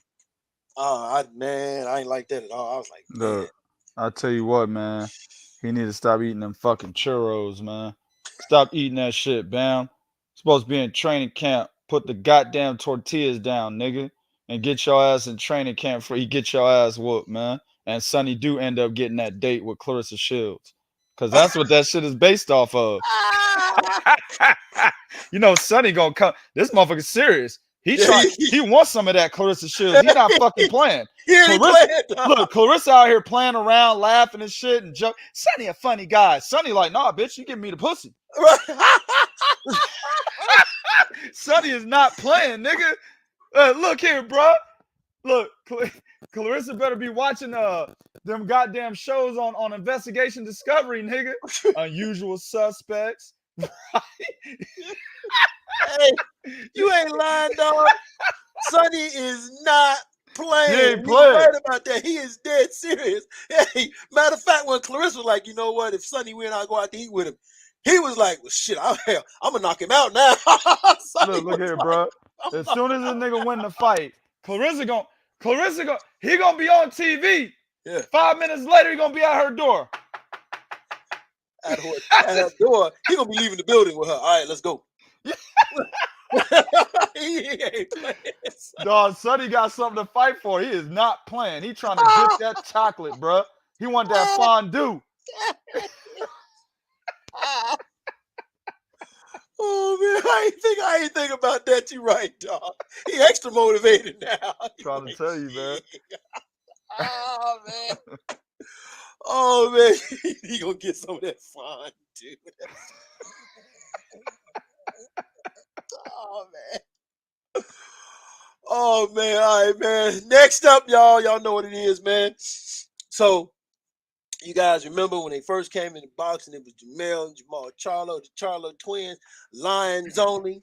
I ain't like that at all. I was like, look, I'll tell you what, man. He need to stop eating them fucking churros, man. Stop eating that shit, Bam. Supposed to be in training camp. Put the goddamn tortillas down, nigga, and get your ass in training camp before you get your ass whooped, man. And Sonny do end up getting that date with Clarissa Shields, because that's what that shit is based off of. You know, Sonny gonna come. This motherfucker's serious. He wants some of that Clarissa Shields. He not fucking playing. Look, Clarissa out here playing around, laughing and shit, and joke. Sonny a funny guy. Sonny like, nah, bitch, you give me the pussy. Sonny is not playing, nigga. Look here, bro. Look, Clarissa better be watching them goddamn shows on Investigation Discovery, nigga. Unusual Suspects. Hey, you ain't lying, dog. Sonny is not playing. He ain't playing. Right about that. He is dead serious. Hey, matter of fact, when Clarissa was like, you know what? If Sonny win, I'll go out to eat with him. He was like, well, shit, I'm gonna knock him out now. Look here, bro. As soon as this nigga win the fight, Clarissa gonna be on TV. Yeah. 5 minutes later, he gonna be at her door. At her door, he gonna be leaving the building with her. All right, let's go. He ain't playing. Dog, Sonny got something to fight for. He is not playing. He trying to get that chocolate, bro. He want that fondue. Oh man, I ain't think about that. You right, dog. He extra motivated now. Trying to tell you, man. Oh man, he gonna get some of that fun, dude. Oh man, all right, man. Next up, y'all know what it is, man. So, you guys remember when they first came into boxing, it was Jermell Charlo, the Charlo twins, Lions only,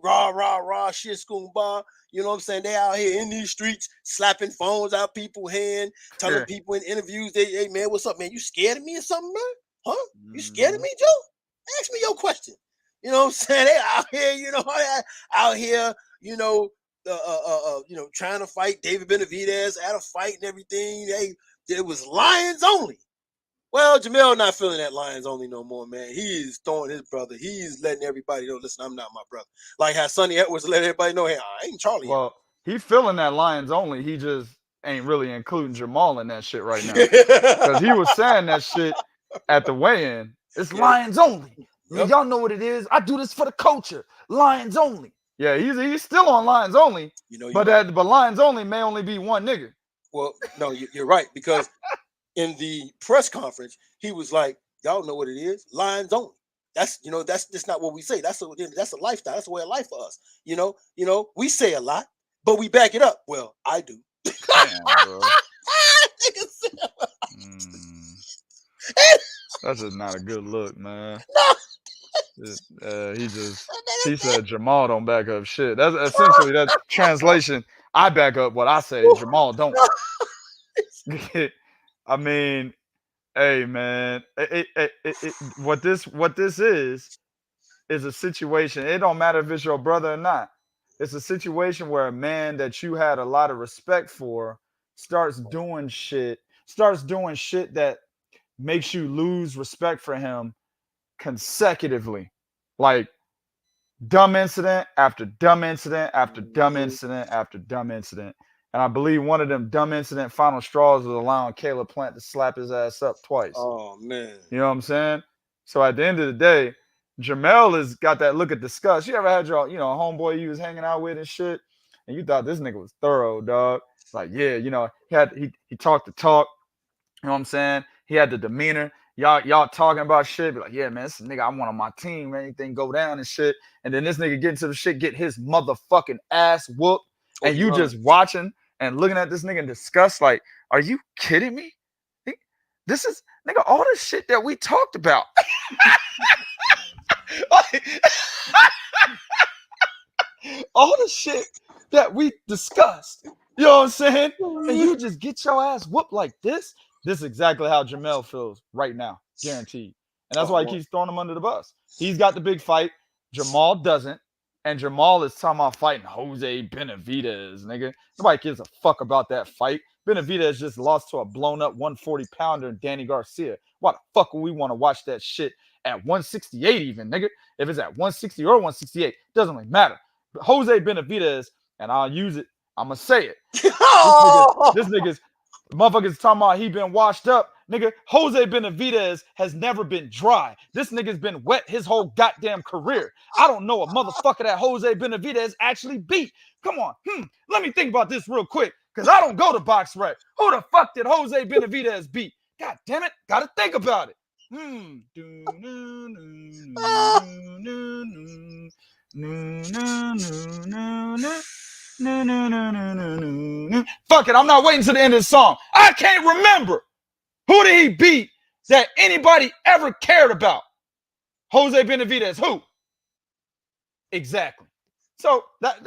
rah, rah, rah, shit, school bar. You know what I'm saying? They out here in these streets slapping phones out people's hand, telling people in interviews, hey man, what's up, man? You scared of me or something, man? Huh? You scared of me, Joe? Ask me your question. You know what I'm saying? They out here, trying to fight David Benavidez at a fight and everything. It was Lions only. Well, Jermell not feeling that Lions only no more, man. He is throwing his brother. He's letting everybody know, listen, I'm not my brother. Like how Sonny Edwards let everybody know, hey, I ain't Charlie. Well, he feeling that Lions only. He just ain't really including Jermall in that shit right now. Because he was saying that shit at the weigh-in. It's Lions only. Yep. Y'all know what it is. I do this for the culture. Lions only. Yeah, he's still on Lions only. But Lions only may only be one nigga. Well, no, you're right, because in the press conference, he was like, y'all know what it is. Lions only. That's just not what we say. That's a lifestyle. That's a way of life for us. We say a lot, but we back it up. Well, I do. Damn, bro. That's just not a good look, man. He said Jermall don't back up shit. That's essentially that translation. I back up what I say. Jermall don't. I mean, hey man, what this is a situation. It don't matter if it's your brother or not. It's a situation where a man that you had a lot of respect for starts doing shit that makes you lose respect for him consecutively. Like dumb incident after dumb incident after dumb incident after dumb incident. And I believe one of them dumb incident final straws was allowing Caleb Plant to slap his ass up twice. Oh, man. You know what I'm saying? So at the end of the day, Jermell has got that look of disgust. You ever had your, homeboy you was hanging out with and shit, and you thought this nigga was thorough, dog? It's like, yeah, he talked the talk. You know what I'm saying? He had the demeanor. Y'all talking about shit. Be like, yeah, man, this nigga I want on my team. Man, anything go down and shit. And then this nigga get into the shit, get his motherfucking ass whooped. And you just watching and looking at this nigga in disgust. Like, are you kidding me? This is, nigga, all the shit that we talked about. All the shit that we discussed. You know what I'm saying? And you just get your ass whooped like this. This is exactly how Jermell feels right now. Guaranteed. And that's why he keeps throwing him under the bus. He's got the big fight. Jermall doesn't. And Jermall is talking about fighting Jose Benavidez, nigga. Nobody gives a fuck about that fight. Benavidez just lost to a blown-up 140-pounder in Danny Garcia. Why the fuck would we want to watch that shit at 168 even, nigga? If it's at 160 or 168, doesn't really matter. But Jose Benavidez, and I'll use it, I'm going to say it. This nigga's motherfuckers talking about he been washed up. Nigga, Jose Benavidez has never been dry. This nigga's been wet his whole goddamn career. I don't know a motherfucker that Jose Benavidez actually beat. Come on. Let me think about this real quick, because I don't go to Box Rec. Who the fuck did Jose Benavidez beat? God damn it. Gotta think about it. Fuck it. I'm not waiting to the end of the song. I can't remember. Who did he beat that anybody ever cared about? Jose Benavidez. Who? Exactly. So that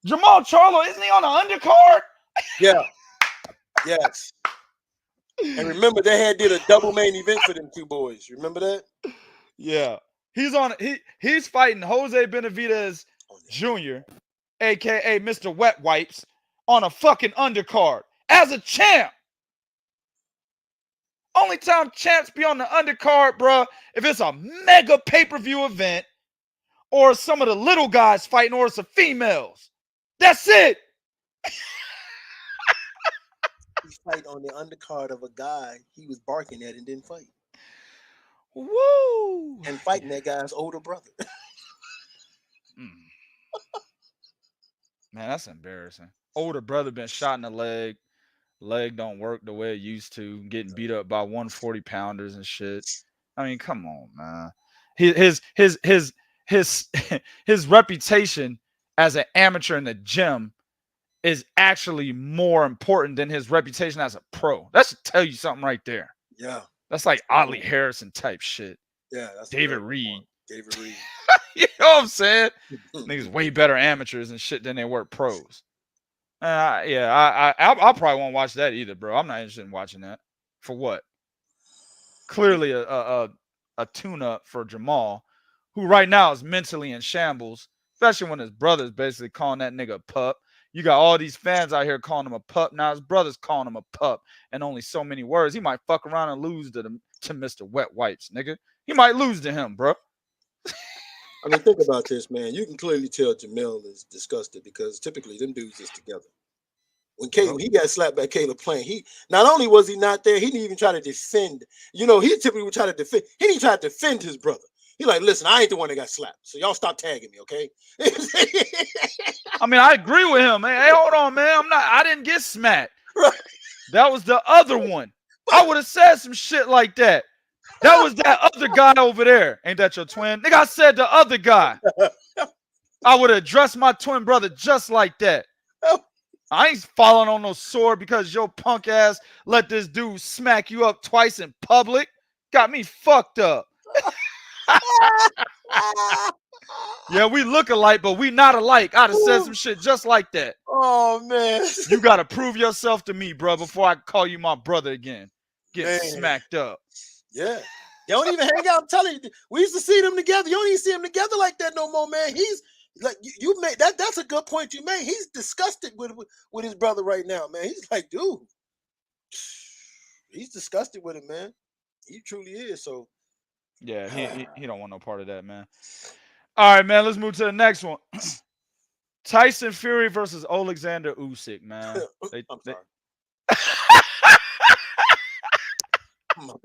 Jermell Charlo, isn't he on the undercard? Yeah. Yes. And remember, they had did a double main event for them two boys. Remember that? Yeah. He's fighting Jose Benavidez Jr., aka Mr. Wet Wipes, on a fucking undercard as a champ. Only time champs be on the undercard, bro, if it's a mega pay-per-view event or some of the little guys fighting or some females. That's it. He fight on the undercard of a guy he was barking at and didn't fight. Woo! And fighting that guy's older brother. Man, that's embarrassing. Older brother been shot in the leg. Leg don't work the way it used to. Getting beat up by 140-pounders and shit. I mean, come on, man. His reputation as an amateur in the gym is actually more important than his reputation as a pro. That should tell you something right there. Yeah. That's like Ollie Harrison type shit. Yeah. That's David Reed. David Reed. You know what I'm saying? Niggas way better amateurs and shit than they were pros. I probably won't watch that either, bro. I'm not interested in watching that. For what? Clearly a tune-up for Jermall, who right now is mentally in shambles, especially when his brother's basically calling that nigga a pup. You got all these fans out here calling him a pup. Now his brother's calling him a pup, and only so many words. He might fuck around and lose to Mr. Wet Wipes, nigga. He might lose to him, bro. I mean, think about this, man. You can clearly tell Jermell is disgusted because typically them dudes is together. When he got slapped by Caleb Plant, he not only was he not there, he didn't even try to defend. He typically would try to defend. He didn't try to defend his brother. He like, listen, I ain't the one that got slapped, so y'all stop tagging me, okay? I mean, I agree with him. Hey, hold on, man. I didn't get smacked. Right. That was the other one. I would have said some shit like that. That was that other guy over there. Ain't that your twin? Nigga, I said the other guy. I would address my twin brother just like that. I ain't falling on no sword because your punk ass let this dude smack you up twice in public. Got me fucked up. Yeah, we look alike, but we not alike. I'd have said some shit just like that. Oh, man. You got to prove yourself to me, bro, before I call you my brother again. Get smacked up. Yeah. You don't even hang out. I'm telling you, we used to see them together. You don't even see them together like that no more, man. He's like, you made that. That's a good point you made. He's disgusted with his brother right now, man. He's like, dude, he's disgusted with him, man. He truly is. So, yeah, he don't want no part of that, man. All right, man. Let's move to the next one. Tyson Fury versus Oleksandr Usyk, man. I'm sorry.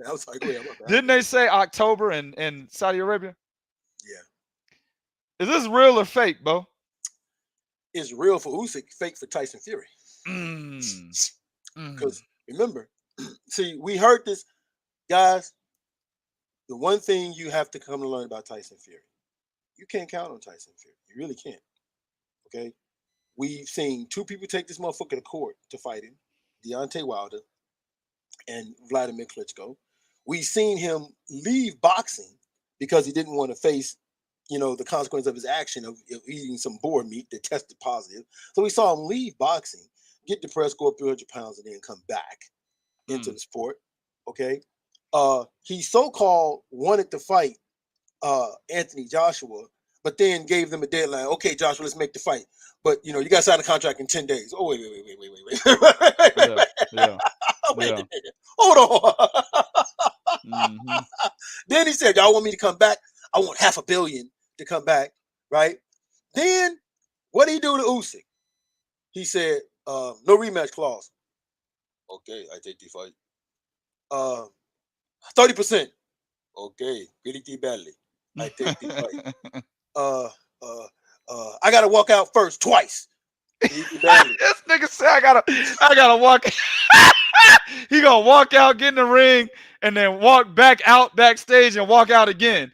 I'm sorry. Go ahead. Didn't they say October in Saudi Arabia? Yeah. Is this real or fake, Bo? It's real for Usyk, fake for Tyson Fury. Because remember, see, we heard this, guys. The one thing you have to come to learn about Tyson Fury, you can't count on Tyson Fury. You really can't. Okay? We've seen two people take this motherfucker to court to fight him, Deontay Wilder and Vladimir Klitschko. We've seen him leave boxing because he didn't want to face, the consequence of his action of eating some boar meat that tested positive. So we saw him leave boxing, get depressed, go up 300 pounds, and then come back into the sport. Okay? He so-called wanted to fight Anthony Joshua, but then gave them a deadline. Okay, Joshua, let's make the fight. But, you got to sign a contract in 10 days. Oh, wait. Yeah. Wait a minute. Hold on. Then he said, y'all want me to come back? I want $500 million to come back, right? Then what did he do to Usyk? He said, no rematch clause. Okay, I take the fight. 30%. Okay, pretty badly. I take the fight. I gotta walk out first twice. This nigga said I gotta walk. He gonna walk out, get in the ring, and then walk back out backstage and walk out again.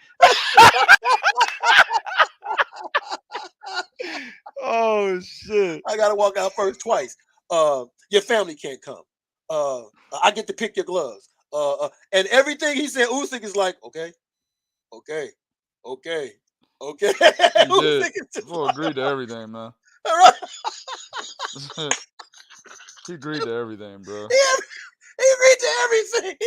Oh shit! I gotta walk out first twice. Your family can't come. I get to pick your gloves. And everything he said, Usyk is like, okay. He agreed to everything, man. All right. He agreed to everything, bro. He agreed to everything.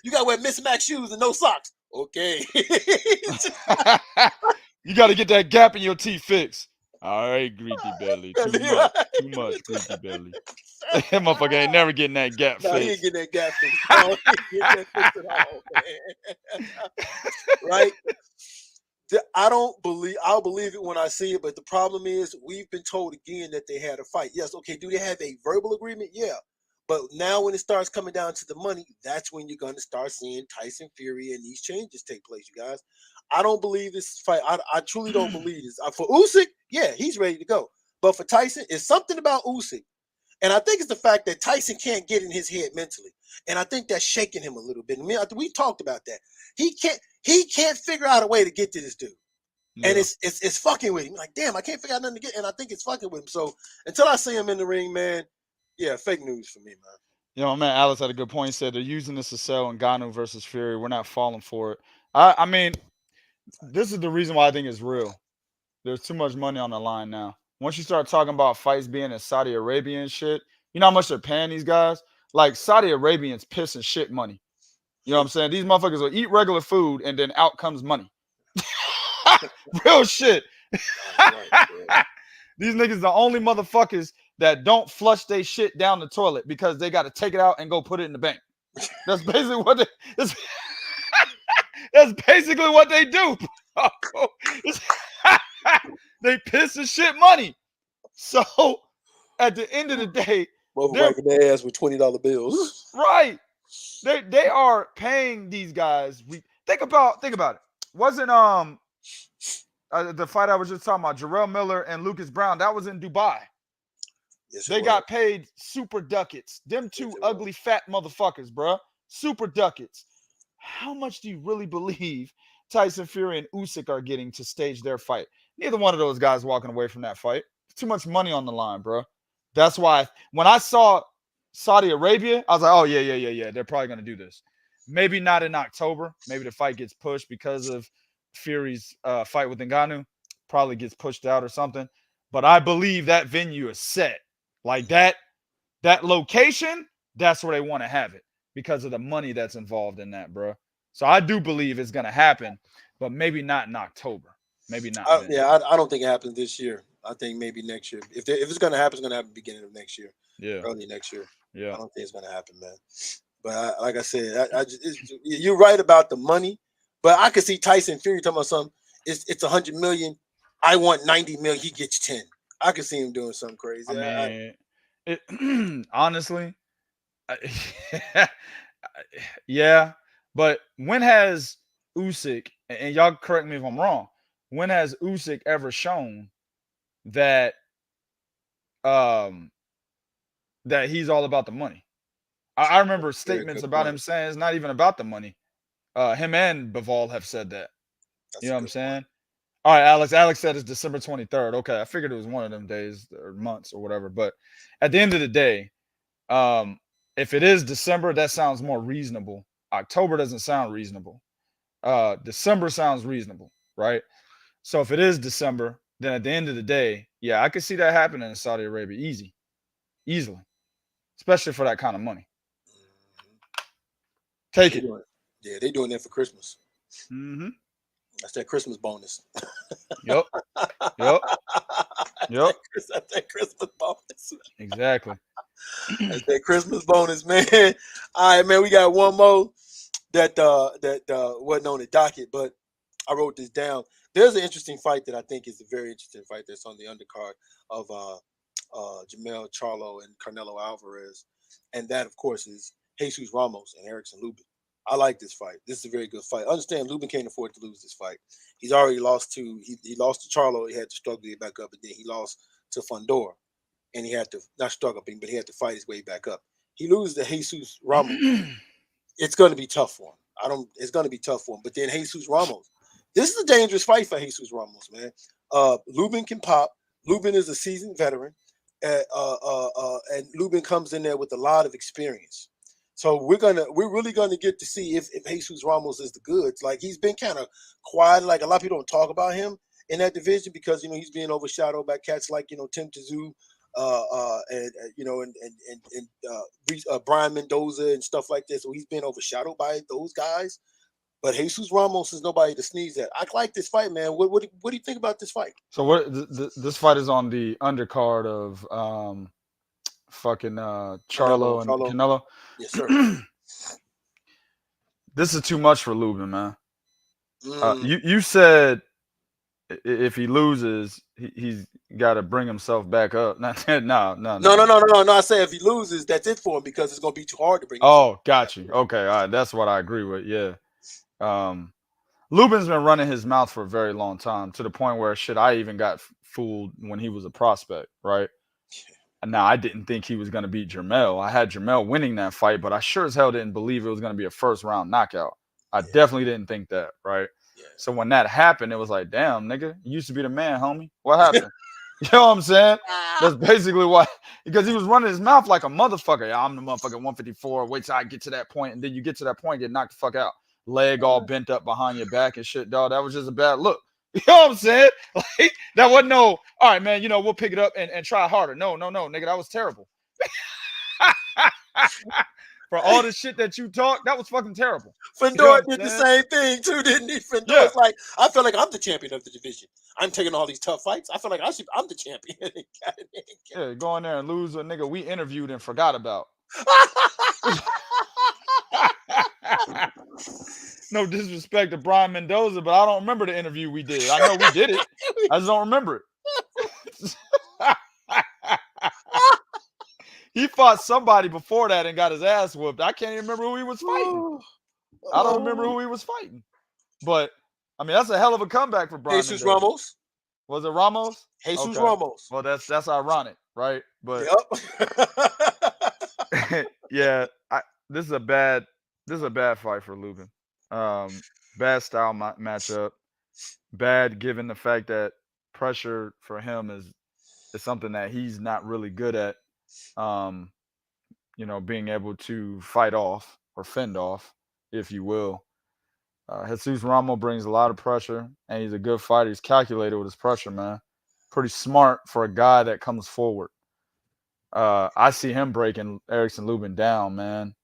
You gotta wear mismatched shoes and no socks. Okay. You gotta get that gap in your teeth fixed. All right, greedy belly. Too much greedy belly. That motherfucker ain't never getting that gap fixed. He ain't getting that gap fixed. No, he ain't getting that fixed at all, man. Right? I'll believe it when I see it, but the problem is we've been told again that they had a fight. Yes, okay, do they have a verbal agreement? Yeah. But now when it starts coming down to the money, that's when you're going to start seeing Tyson Fury and these changes take place, you guys. I don't believe this fight. I truly don't believe this. For Usyk, yeah, he's ready to go. But for Tyson, it's something about Usyk. And I think it's the fact that Tyson can't get in his head mentally. And I think that's shaking him a little bit. I mean, we talked about that. He can't figure out a way to get to this dude. Yeah. And it's fucking with him. Like, damn, I can't figure out nothing to get. And I think it's fucking with him. So until I see him in the ring, man, yeah, fake news for me, man. Man, Alex had a good point. He said they're using this to sell Ngannou versus Fury. We're not falling for it. I mean, this is the reason why I think it's real. There's too much money on the line now. Once you start talking about fights being in Saudi Arabia and shit, you know how much they're paying these guys? Like, Saudi Arabians pissing shit money. You know what I'm saying? These motherfuckers will eat regular food and then out comes money. Real shit. Right. These niggas the only motherfuckers that don't flush their shit down the toilet because they got to take it out and go put it in the bank. That's basically what that's basically what they do. They piss and shit money. So at the end of the day, wiping their ass with $20 bills. Right. They are paying these guys. Think about it. Wasn't the fight I was just talking about, Jermell Miller and Lucas Brown, that was in Dubai. Yes, They got paid super ducats. Them two ugly fat motherfuckers, bruh. Super ducats. How much do you really believe Tyson Fury and Usyk are getting to stage their fight? Neither one of those guys walking away from that fight. Too much money on the line, bro. That's why when I saw Saudi Arabia, I was like, oh, yeah. They're probably going to do this. Maybe not in October. Maybe the fight gets pushed because of Fury's fight with Ngannou. Probably gets pushed out or something. But I believe that venue is set. Like that location, that's where they want to have it because of the money that's involved in that, bro. So I do believe it's going to happen, but maybe not in October. Maybe not. I don't think it happens this year. I think maybe next year. If it's going to happen, it's going to happen beginning of next year. Yeah. Early next year. Yeah. I don't think it's going to happen, man. But like I said, you're right about the money. But I could see Tyson Fury talking about something. It's 100 million. I want 90 million. He gets 10. I could see him doing something crazy. I mean, honestly, yeah. But when has Usyk, and y'all correct me if I'm wrong, when has Usyk ever shown that that he's all about the money? I remember statements about him saying it's not even about the money. Him and Bivol have said that. You know what I'm saying? All right, Alex. Alex said it's December 23rd. Okay, I figured it was one of them days or months or whatever. But at the end of the day, if it is December, that sounds more reasonable. October doesn't sound reasonable. December sounds reasonable, right? So if it is December, then at the end of the day, yeah, I could see that happening in Saudi Arabia easily, especially for that kind of money. Take it. Yeah, they're doing that for Christmas. Mm-hmm. That's that Christmas bonus. Yep. That's that Christmas bonus. Exactly. That's that Christmas bonus, man. All right, man. We got one more that wasn't on the docket, but I wrote this down. There's an interesting fight that I think is a very interesting fight that's on the undercard of Jermell Charlo and Canelo Alvarez, and that, of course, is Jesus Ramos and Erickson Lubin. I like this fight. This is a very good fight. Understand, Lubin can't afford to lose this fight. He's already lost to he lost to Charlo. He had to struggle to get back up, and then he lost to Fundora, and he had to not struggle, but he had to fight his way back up. He loses to Jesus Ramos. It's going to be tough for him. It's going to be tough for him. But then Jesus Ramos, this is a dangerous fight for Jesus Ramos, man. Lubin can pop. Lubin is a seasoned veteran, and Lubin comes in there with a lot of experience. So we're really gonna get to see if Jesus Ramos is the goods. Like, he's been kind of quiet. Like, a lot of people don't talk about him in that division because he's being overshadowed by cats like Tim Tszyu, and Brian Mendoza and stuff like this. So he's been overshadowed by those guys. But Jesus Ramos is nobody to sneeze at. I like this fight, man. What do you think about this fight? So this fight is on the undercard of Charlo and Canelo. Yes, sir. This is too much for Lubin, man. You said if he loses, he's got to bring himself back up. No. I say if he loses, that's it for him because it's gonna be too hard to bring. Oh, got you. Okay, all right. That's what I agree with. Yeah. Lubin's been running his mouth for a very long time, to the point where I even got fooled when he was a prospect, right? Now, I didn't think he was going to beat Jermell. I had Jermell winning that fight, but I sure as hell didn't believe it was going to be a first-round knockout. I definitely didn't think that, right? Yeah. So when that happened, it was like, damn, nigga, you used to be the man, homie. What happened? You know what I'm saying? That's basically why. Because he was running his mouth like a motherfucker. Yeah, I'm the motherfucker 154. Wait till I get to that point. And then you get to that point, get knocked the fuck out. Leg all bent up behind your back and shit, dog. That was just a bad look. You know what I'm saying? Like, that wasn't no, all right, man, we'll pick it up and try harder. No, nigga, that was terrible. For all the shit that you talk, that was fucking terrible. Fundora did the same thing too, didn't he? Fundora's like, I feel like I'm the champion of the division. I'm taking all these tough fights. I feel like I'm the champion. Yeah, go in there and lose a nigga we interviewed and forgot about. No disrespect to Brian Mendoza, but I don't remember the interview we did. I know we did it. I just don't remember it. He fought somebody before that and got his ass whooped. I can't even remember who he was fighting. I don't remember who he was fighting. But, I mean, that's a hell of a comeback for Brian Jesus Mendoza. Ramos. Was it Ramos? Jesus Ramos. Well, that's ironic, right? But Yep. yeah, this is a bad fight for Lubin. Bad style matchup. Bad given the fact that pressure for him is something that he's not really good at. Um, being able to fight off or fend off, if you will. Jesus Ramos brings a lot of pressure, and he's a good fighter. He's calculated with his pressure, man. Pretty smart for a guy that comes forward. I see him breaking Erickson Lubin down, man.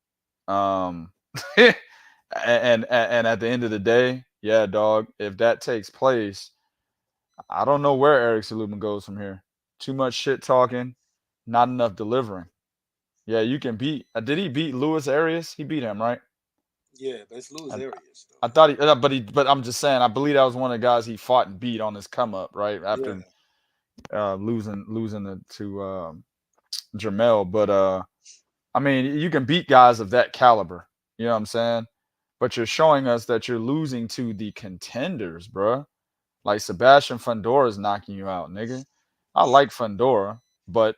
Um, and at the end of the day, yeah, dog. If that takes place, I don't know where Erickson Lubin goes from here. Too much shit talking, not enough delivering. Yeah, you can beat. Did he beat Luis Arias? He beat him, right? Yeah, but it's Lewis areas. I thought but I'm just saying. I believe that was one of the guys he fought and beat on his come up, right after losing to Jermell. But I mean, you can beat guys of that caliber. You know what I'm saying? But you're showing us that you're losing to the contenders, bro. Like Sebastian Fundora is knocking you out, nigga. I like Fundora, but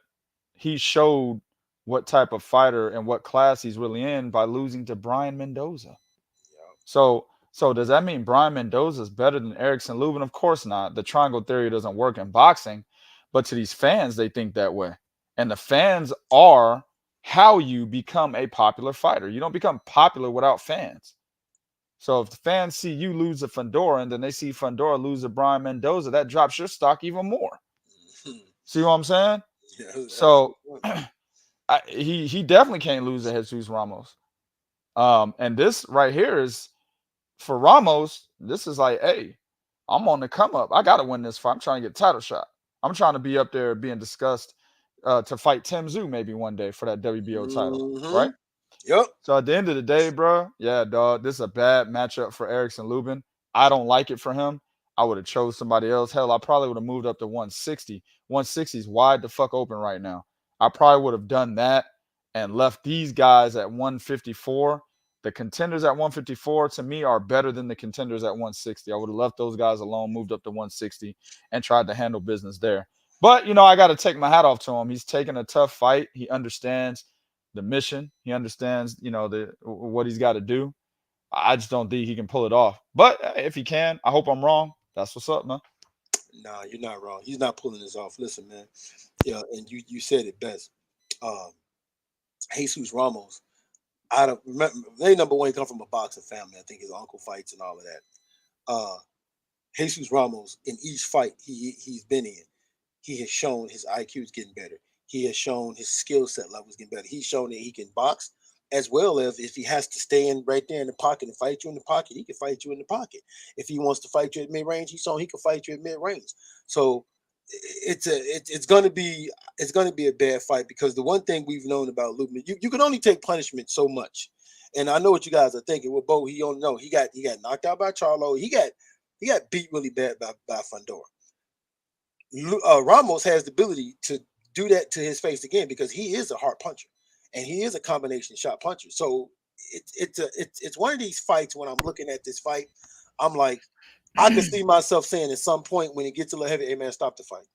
he showed what type of fighter and what class he's really in by losing to Brian Mendoza. So does that mean Brian Mendoza is better than Erickson Lubin? Of course not. The triangle theory doesn't work in boxing, but to these fans, they think that way. And the fans are how you become a popular fighter. You don't become popular without fans. So if the fans see you lose to Fundora and then they see Fundora lose to Brian Mendoza, that drops your stock even more. See what I'm saying? Yeah, so he definitely can't lose to Jesus Ramos. And this right here is for Ramos. This is like, hey, I'm on the come up. I gotta win this fight. I'm trying to get a title shot. I'm trying to be up there being discussed to fight Tim Tszyu maybe one day for that WBO title, right? Yep. So at the end of the day, bro, yeah, dog, this is a bad matchup for Erickson Lubin. I don't like it for him. I would have chose somebody else. Hell, I probably would have moved up to 160. 160 is wide the fuck open right now. I probably would have done that and left these guys at 154. The contenders at 154 to me are better than the contenders at 160. I would have left those guys alone, moved up to 160, and tried to handle business there. But, I got to take my hat off to him. He's taking a tough fight. He understands the mission. He understands, what he's got to do. I just don't think he can pull it off. But if he can, I hope I'm wrong. That's what's up, man. Nah, you're not wrong. He's not pulling this off. Listen, man. Yeah, and you said it best. Jesus Ramos, I don't remember. They number one, he come from a boxing family. I think his uncle fights and all of that. Jesus Ramos, in each fight he's been in, he has shown his IQ is getting better. He has shown his skill set level is getting better. He's shown that he can box as well as if he has to stay in right there in the pocket and fight you in the pocket, he can fight you in the pocket. If he wants to fight you at mid range, he's shown he can fight you at mid range. So it's going to be a bad fight because the one thing we've known about Lubin, you can only take punishment so much. And I know what you guys are thinking. Well, Bo, he don't know. He got knocked out by Charlo. He got beat really bad by Fundora. Ramos has the ability to do that to his face again because he is a hard puncher and he is a combination shot puncher. So it's one of these fights. When I'm looking at this fight, I'm like, I can see myself saying at some point when it gets a little heavy, hey man, stop the fight.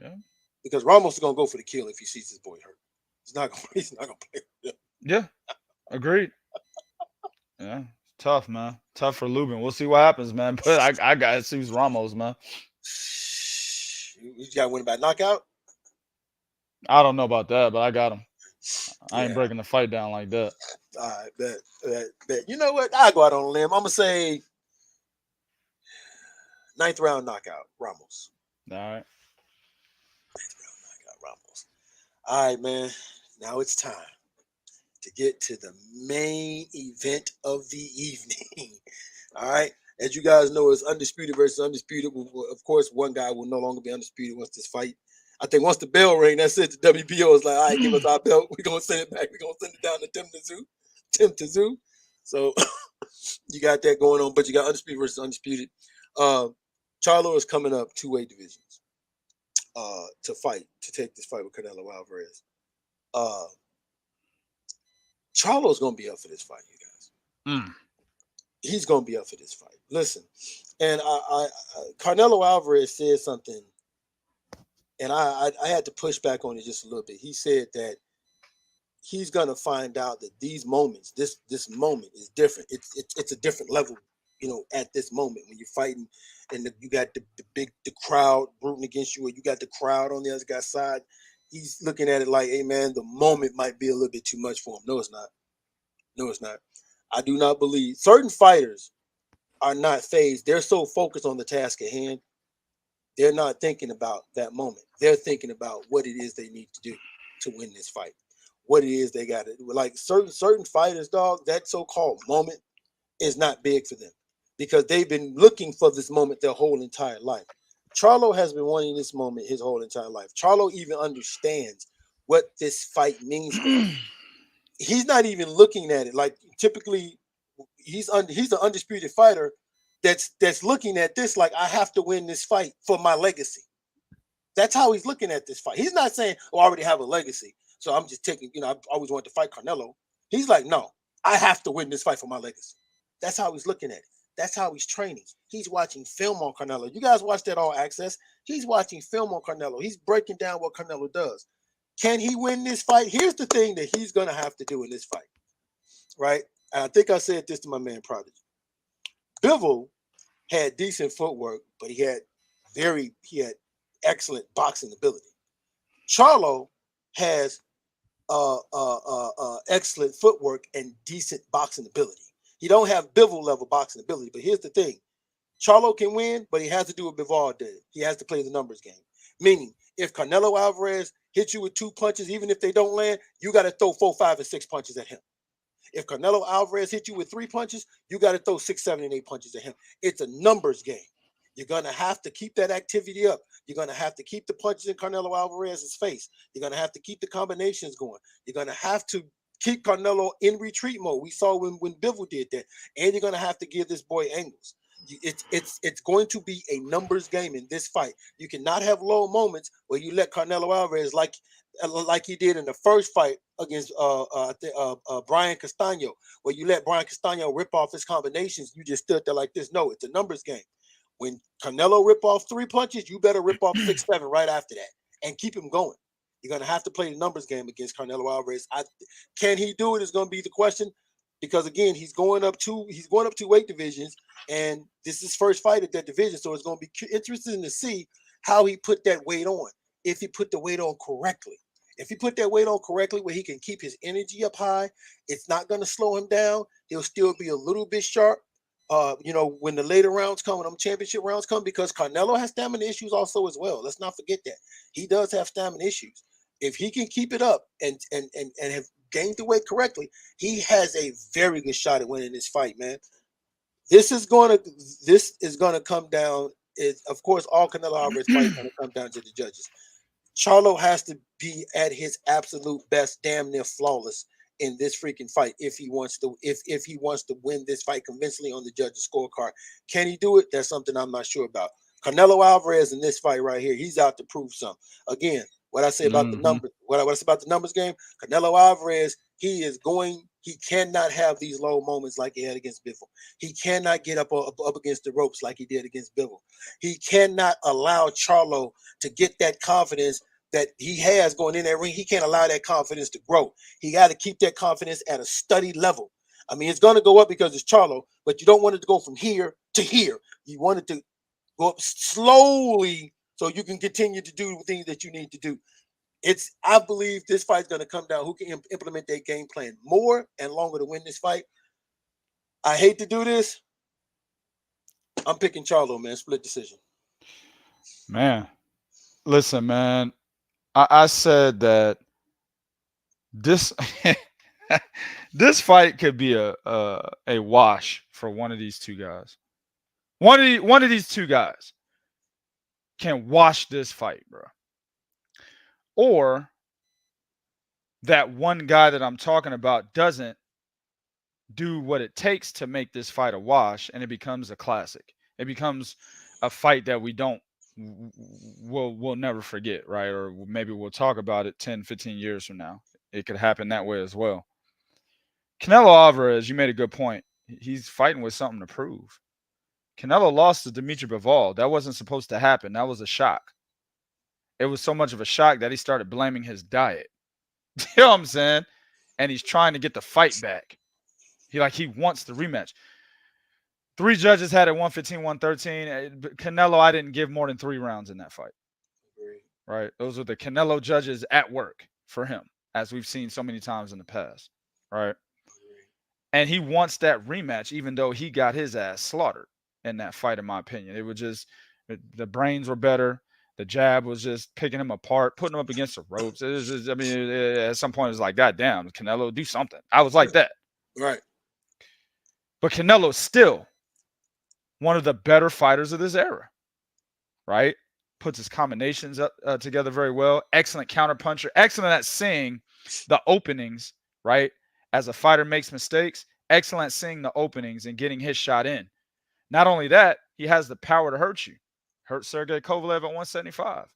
Yeah. Because Ramos is gonna go for the kill if he sees his boy hurt. He's not gonna play. Yeah, agreed. Yeah, tough, man. Tough for Lubin. We'll see what happens, man. But I got to see Ramos, man. You got to win by knockout? I don't know about that, but I got him. I ain't breaking the fight down like that. All right, bet. You know what? I'll go out on a limb. I'm going to say 9th round knockout, Ramos. All right. 9th round knockout, Ramos. All right, man. Now it's time to get to the main event of the evening. All right. As you guys know, it's undisputed versus undisputed. Of course, one guy will no longer be undisputed once this fight. I think once the bell rang, that's it. The WBO is like, all right, give us our belt. We're going to send it back. We're going to send it down to Tim Tszyu. So you got that going on, but you got undisputed versus undisputed. Charlo is coming up 2-weight divisions to take this fight with Canelo Alvarez. Charlo's going to be up for this fight, you guys. He's going to be up for this fight. Listen, and Canelo Alvarez said something, and I had to push back on it just a little bit. He said that he's gonna find out that these moments, this moment is different. It's a different level, at this moment when you're fighting, and you got the crowd rooting against you, or you got the crowd on the other guy's side. He's looking at it like, hey man, the moment might be a little bit too much for him. No, it's not. No, it's not. I do not believe certain fighters are not phased. They're so focused on the task at hand, they're not thinking about that moment. They're thinking about what it is they need to do to win this fight. What it is they got to do. Like certain fighters, dog, that so-called moment is not big for them because they've been looking for this moment their whole entire life. Charlo has been wanting this moment his whole entire life. Charlo even understands what this fight means for him. He's not even looking at it like typically he's an undisputed fighter that's looking at this like I have to win this fight for my legacy. That's how he's looking at this fight. He's not saying, "Oh, I already have a legacy, so I'm just taking." I always wanted to fight Canelo. He's like, "No, I have to win this fight for my legacy." That's how he's looking at it. That's how he's training. He's watching film on Canelo. You guys watch that All Access. He's watching film on Canelo. He's breaking down what Canelo does. Can he win this fight? Here's the thing that he's gonna have to do in this fight, right? And I think I said this to my man Prodigy. Bivol had decent footwork, but he had excellent boxing ability. Charlo has excellent footwork and decent boxing ability. He don't have Bivol level boxing ability, but here's the thing. Charlo can win, but he has to do what Bivol did. He has to play the numbers game. Meaning, if Canelo Alvarez hits you with 2 punches, even if they don't land, you got to throw 4, 5, and 6 punches at him. If Canelo Alvarez hit you with 3 punches, you got to throw 6, 7, and 8 punches at him. It's a numbers game. You're going to have to keep that activity up. You're going to have to keep the punches in Canelo Alvarez's face. You're going to have to keep the combinations going. You're going to have to keep Canelo in retreat mode. We saw when Bivol did that. And you're going to have to give this boy angles. It's going to be a numbers game in this fight. You cannot have low moments where you let Canelo Alvarez like he did in the first fight against Brian Castano, where you let Brian Castano rip off his combinations. You just stood there like this. No, it's a numbers game. When Canelo rip off 3 punches, you better rip off 6, 7 right after that and keep him going. You're going to have to play the numbers game against Canelo Alvarez. Can he do it is going to be the question, because again, he's going up 2 weight divisions, and this is his first fight at that division. So it's going to be interesting to see how he put that weight on. If he put the weight on correctly. If he put that weight on correctly where he can keep his energy up high, it's not going to slow him down. He'll still be a little bit sharp. When the later rounds come, when them championship rounds come, because Canelo has stamina issues also as well. Let's not forget that. He does have stamina issues. If he can keep it up and have gained the weight correctly, he has a very good shot at winning this fight, man. This is gonna come down. Of course, all Canelo Alvarez fights gonna come down to the judges. Charlo has to be at his absolute best, damn near flawless in this freaking fight if he wants to win this fight convincingly on the judges' scorecard. Can he do it? That's something I'm not sure about. Canelo Alvarez in this fight right here, he's out to prove something. Again, what I say about the numbers, what I say about the numbers game, Canelo Alvarez, he cannot have these low moments like he had against Bivol. He cannot get up against the ropes like he did against Bivol. He cannot allow Charlo to get that confidence that he has going in that ring. He can't allow that confidence to grow. He got to keep that confidence at a steady level. I mean, it's going to go up because it's Charlo, but you don't want it to go from here to here. You want it to go up slowly so you can continue to do the things that you need to do. I believe this fight's going to come down who can implement their game plan more and longer to win this fight. I hate to do this. I'm picking Charlo, man. Split decision. Man, listen, man. I said that this this fight could be a wash for one of these two guys. One of these two guys can wash this fight, bro. Or that one guy that I'm talking about doesn't do what it takes to make this fight a wash, and it becomes a classic. It becomes a fight that we'll never forget, right? Or maybe we'll talk about it 10, 15 years from now. It could happen that way as well. Canelo Alvarez, you made a good point. He's fighting with something to prove. Canelo lost to Dimitri Bivol. That wasn't supposed to happen. That was a shock. it was so much of a shock that he started blaming his diet. You know what I'm saying? And he's trying to get the fight back. He wants the rematch. 3 judges had it 115, 113. Canelo, I didn't give more than 3 rounds in that fight. Right? Those are the Canelo judges at work for him, as we've seen so many times in the past. Right? And he wants that rematch, even though he got his ass slaughtered in that fight, in my opinion. It was just, the brains were better. The jab was just picking him apart, putting him up against the ropes. It was just, at some point, it was like, God damn, Canelo, do something. I was like that. Right. But Canelo's still one of the better fighters of this era, right? Puts his combinations together very well. Excellent counterpuncher. Excellent at seeing the openings, right? As a fighter makes mistakes, excellent at seeing the openings and getting his shot in. Not only that, he has the power to hurt you. Hurt Sergey Kovalev at 175.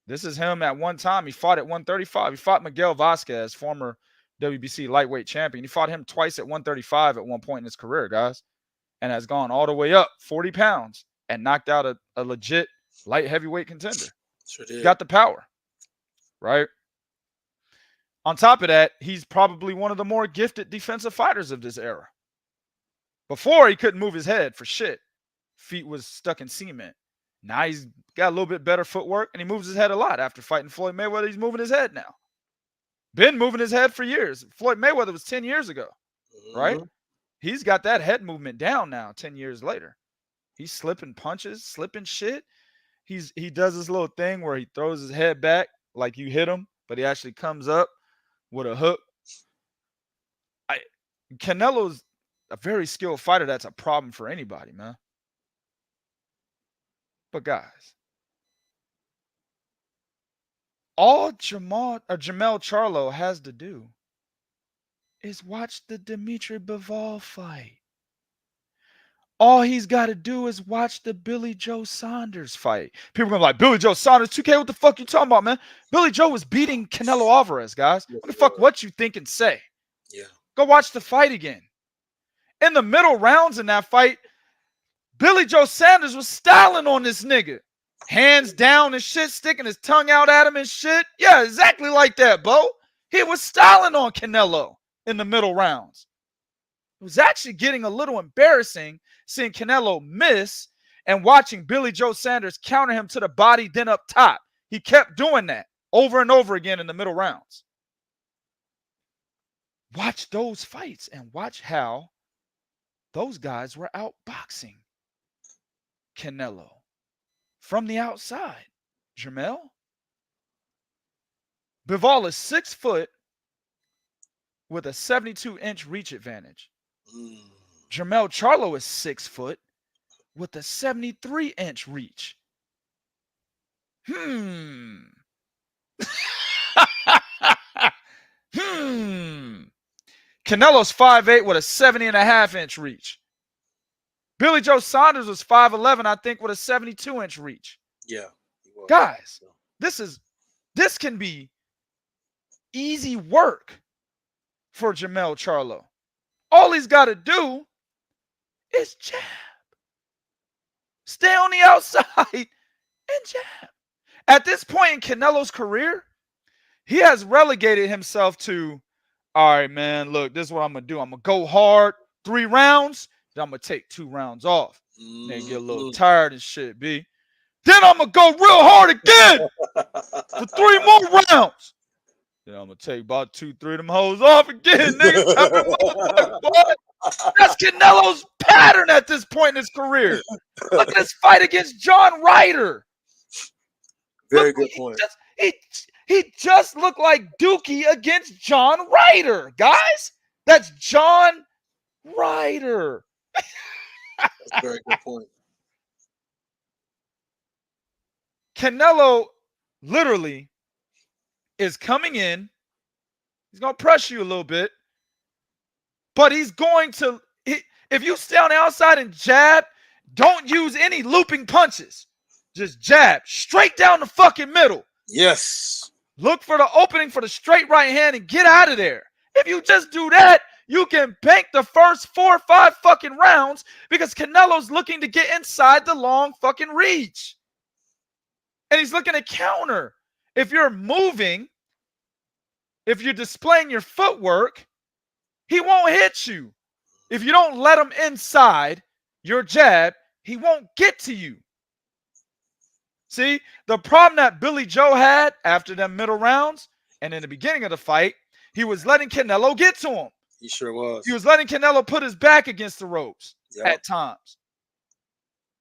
This is him at one time. He fought at 135. He fought Miguel Vasquez, former WBC lightweight champion. He fought him twice at 135 at one point in his career, guys, and has gone all the way up 40 pounds and knocked out a legit light heavyweight contender. Sure did. Got the power, right? On top of that, he's probably one of the more gifted defensive fighters of this era. Before, he couldn't move his head for shit. Feet was stuck in cement. Now he's got a little bit better footwork, and he moves his head a lot. After fighting Floyd Mayweather, he's moving his head now. Been moving his head for years. Floyd Mayweather was 10 years ago, right? He's got that head movement down now 10 years later. He's slipping punches, slipping shit. He does this little thing where he throws his head back like you hit him, but he actually comes up with a hook. Canelo's a very skilled fighter. That's a problem for anybody, man. But guys, all Jermell Charlo has to do is watch the Dimitri Bivol fight. All he's got to do is watch the Billy Joe Saunders fight. People are going to be like, Billy Joe Saunders, 2K, what the fuck you talking about, man? Billy Joe was beating Canelo Alvarez, guys. What the fuck what you think and say? Yeah. Go watch the fight again. In the middle rounds in that fight, Billy Joe Saunders was styling on this nigga. Hands down and shit, sticking his tongue out at him and shit. Yeah, exactly like that, Bo. He was styling on Canelo in the middle rounds. It was actually getting a little embarrassing seeing Canelo miss and watching Billy Joe Saunders counter him to the body, then up top. He kept doing that over and over again in the middle rounds. Watch those fights and watch how those guys were outboxing Canelo from the outside. Jermell. Bivol is 6 foot with a 72-inch reach advantage. Jermell Charlo is 6 foot with a 73-inch reach. Canelo's 5'8" with a 70.5-inch reach. Billy Joe Saunders was 5'11", I think, with a 72-inch reach. Yeah. Guys, this can be easy work for Jermell Charlo. All he's got to do is jab. Stay on the outside and jab. At this point in Canelo's career, he has relegated himself to, all right, man, look, this is what I'm going to do. I'm going to go hard 3 rounds, then I'm going to take 2 rounds off. Then get a little tired and shit, B. Then I'm going to go real hard again for 3 more rounds. Then I'm going to take about 2, 3 of them hoes off again, nigga. That's Canelo's pattern at this point in his career. Look at his fight against John Ryder. Very good point. He just looked like Dookie against John Ryder, guys. That's John Ryder. That's a very good point. Canelo literally is coming in. He's going to press you a little bit. But he's going to, if you stay on the outside and jab, don't use any looping punches. Just jab straight down the fucking middle. Yes. Look for the opening for the straight right hand and get out of there. If you just do that, you can bank the first 4 or 5 fucking rounds because Canelo's looking to get inside the long fucking reach. And he's looking to counter. If you're moving, if you're displaying your footwork, he won't hit you. If you don't let him inside your jab, he won't get to you. See, the problem that Billy Joe had after them middle rounds and in the beginning of the fight, he was letting Canelo get to him. He sure was. He was letting Canelo put his back against the ropes at times.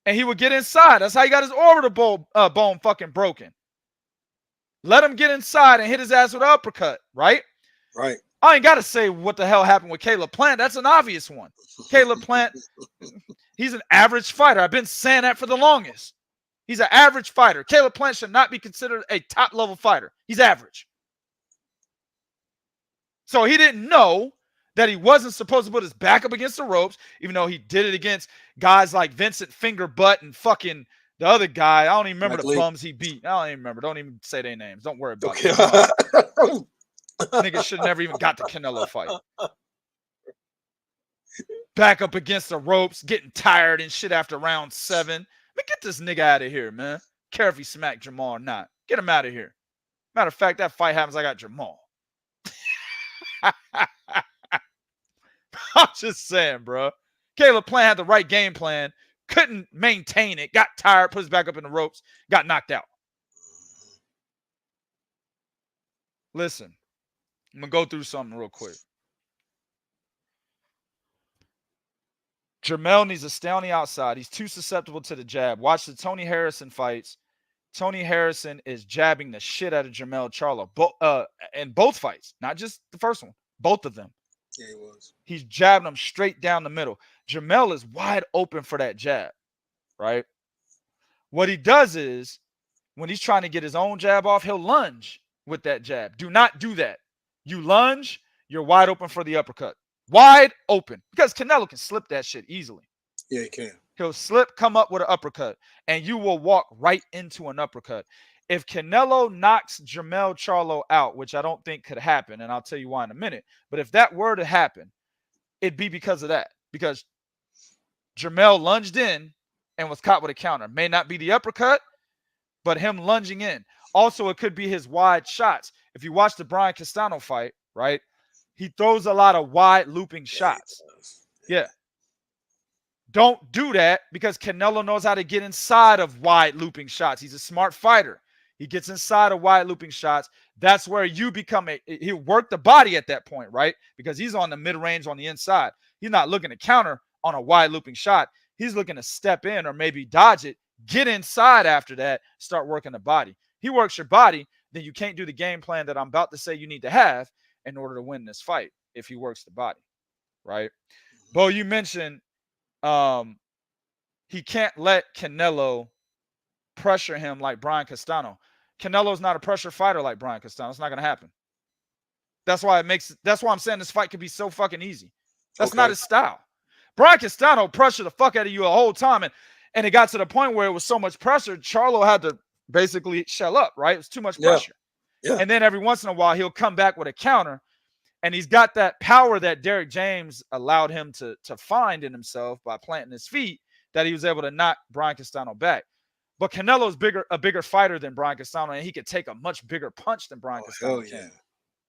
And he would get inside. That's how he got his orbital bone fucking broken. Let him get inside and hit his ass with an uppercut, right? Right. I ain't got to say what the hell happened with Caleb Plant. That's an obvious one. Caleb Plant, he's an average fighter. I've been saying that for the longest. He's an average fighter. Caleb Plant should not be considered a top-level fighter. He's average. So he didn't know that he wasn't supposed to put his back up against the ropes, even though he did it against guys like Vincent Fingerbutt and fucking the other guy. I don't even remember the bums he beat. I don't even remember. Don't even say their names. Don't worry about it. Niggas should never even got the Canelo fight. Back up against the ropes, getting tired and shit after round 7. Man, get this nigga out of here, man. Care if he smacked Jermall or not. Get him out of here. Matter of fact, that fight happens, I got Jermall. I'm just saying, bro. Caleb Plant had the right game plan. Couldn't maintain it. Got tired, put his back up in the ropes, got knocked out. Listen. I'm going to go through something real quick. Jermell needs to stay on the outside. He's too susceptible to the jab. Watch the Tony Harrison fights. Tony Harrison is jabbing the shit out of Jermell Charlo. In both fights. Not just the first one. Both of them. Yeah, he was. He's jabbing them straight down the middle. Jermell is wide open for that jab. Right? What he does is, when he's trying to get his own jab off, he'll lunge with that jab. Do not do that. You lunge, you're wide open for the uppercut. Wide open. Because Canelo can slip that shit easily. Yeah, he can. He'll slip, come up with an uppercut, and you will walk right into an uppercut. If Canelo knocks Jermell Charlo out, which I don't think could happen, and I'll tell you why in a minute, but if that were to happen, it'd be because of that. Because Jermell lunged in and was caught with a counter. May not be the uppercut, but him lunging in. Also, it could be his wide shots. If you watch the Brian Castano fight, right, he throws a lot of wide looping shots. Yeah. Don't do that because Canelo knows how to get inside of wide looping shots. He's a smart fighter. He gets inside of wide looping shots. That's where you become he'll work the body at that point, right? Because he's on the mid-range on the inside. He's not looking to counter on a wide looping shot. He's looking to step in or maybe dodge it, get inside after that, start working the body. He works your body, then you can't do the game plan that I'm about to say you need to have in order to win this fight if he works the body, right? Bo, you mentioned he can't let Canelo pressure him like Brian Castano. Canelo's not a pressure fighter like Brian Castano. It's not going to happen. That's why I'm saying this fight could be so fucking easy. That's not his style. Brian Castano pressured the fuck out of you the whole time, and it got to the point where it was so much pressure, Charlo had to basically shell up, right? It was too much pressure. Yeah. And then every once in a while, he'll come back with a counter, and he's got that power that Derrick James allowed him to find in himself by planting his feet, that he was able to knock Brian Castano back. But Canelo's a bigger fighter than Brian Castano, and he could take a much bigger punch than Brian Castano can.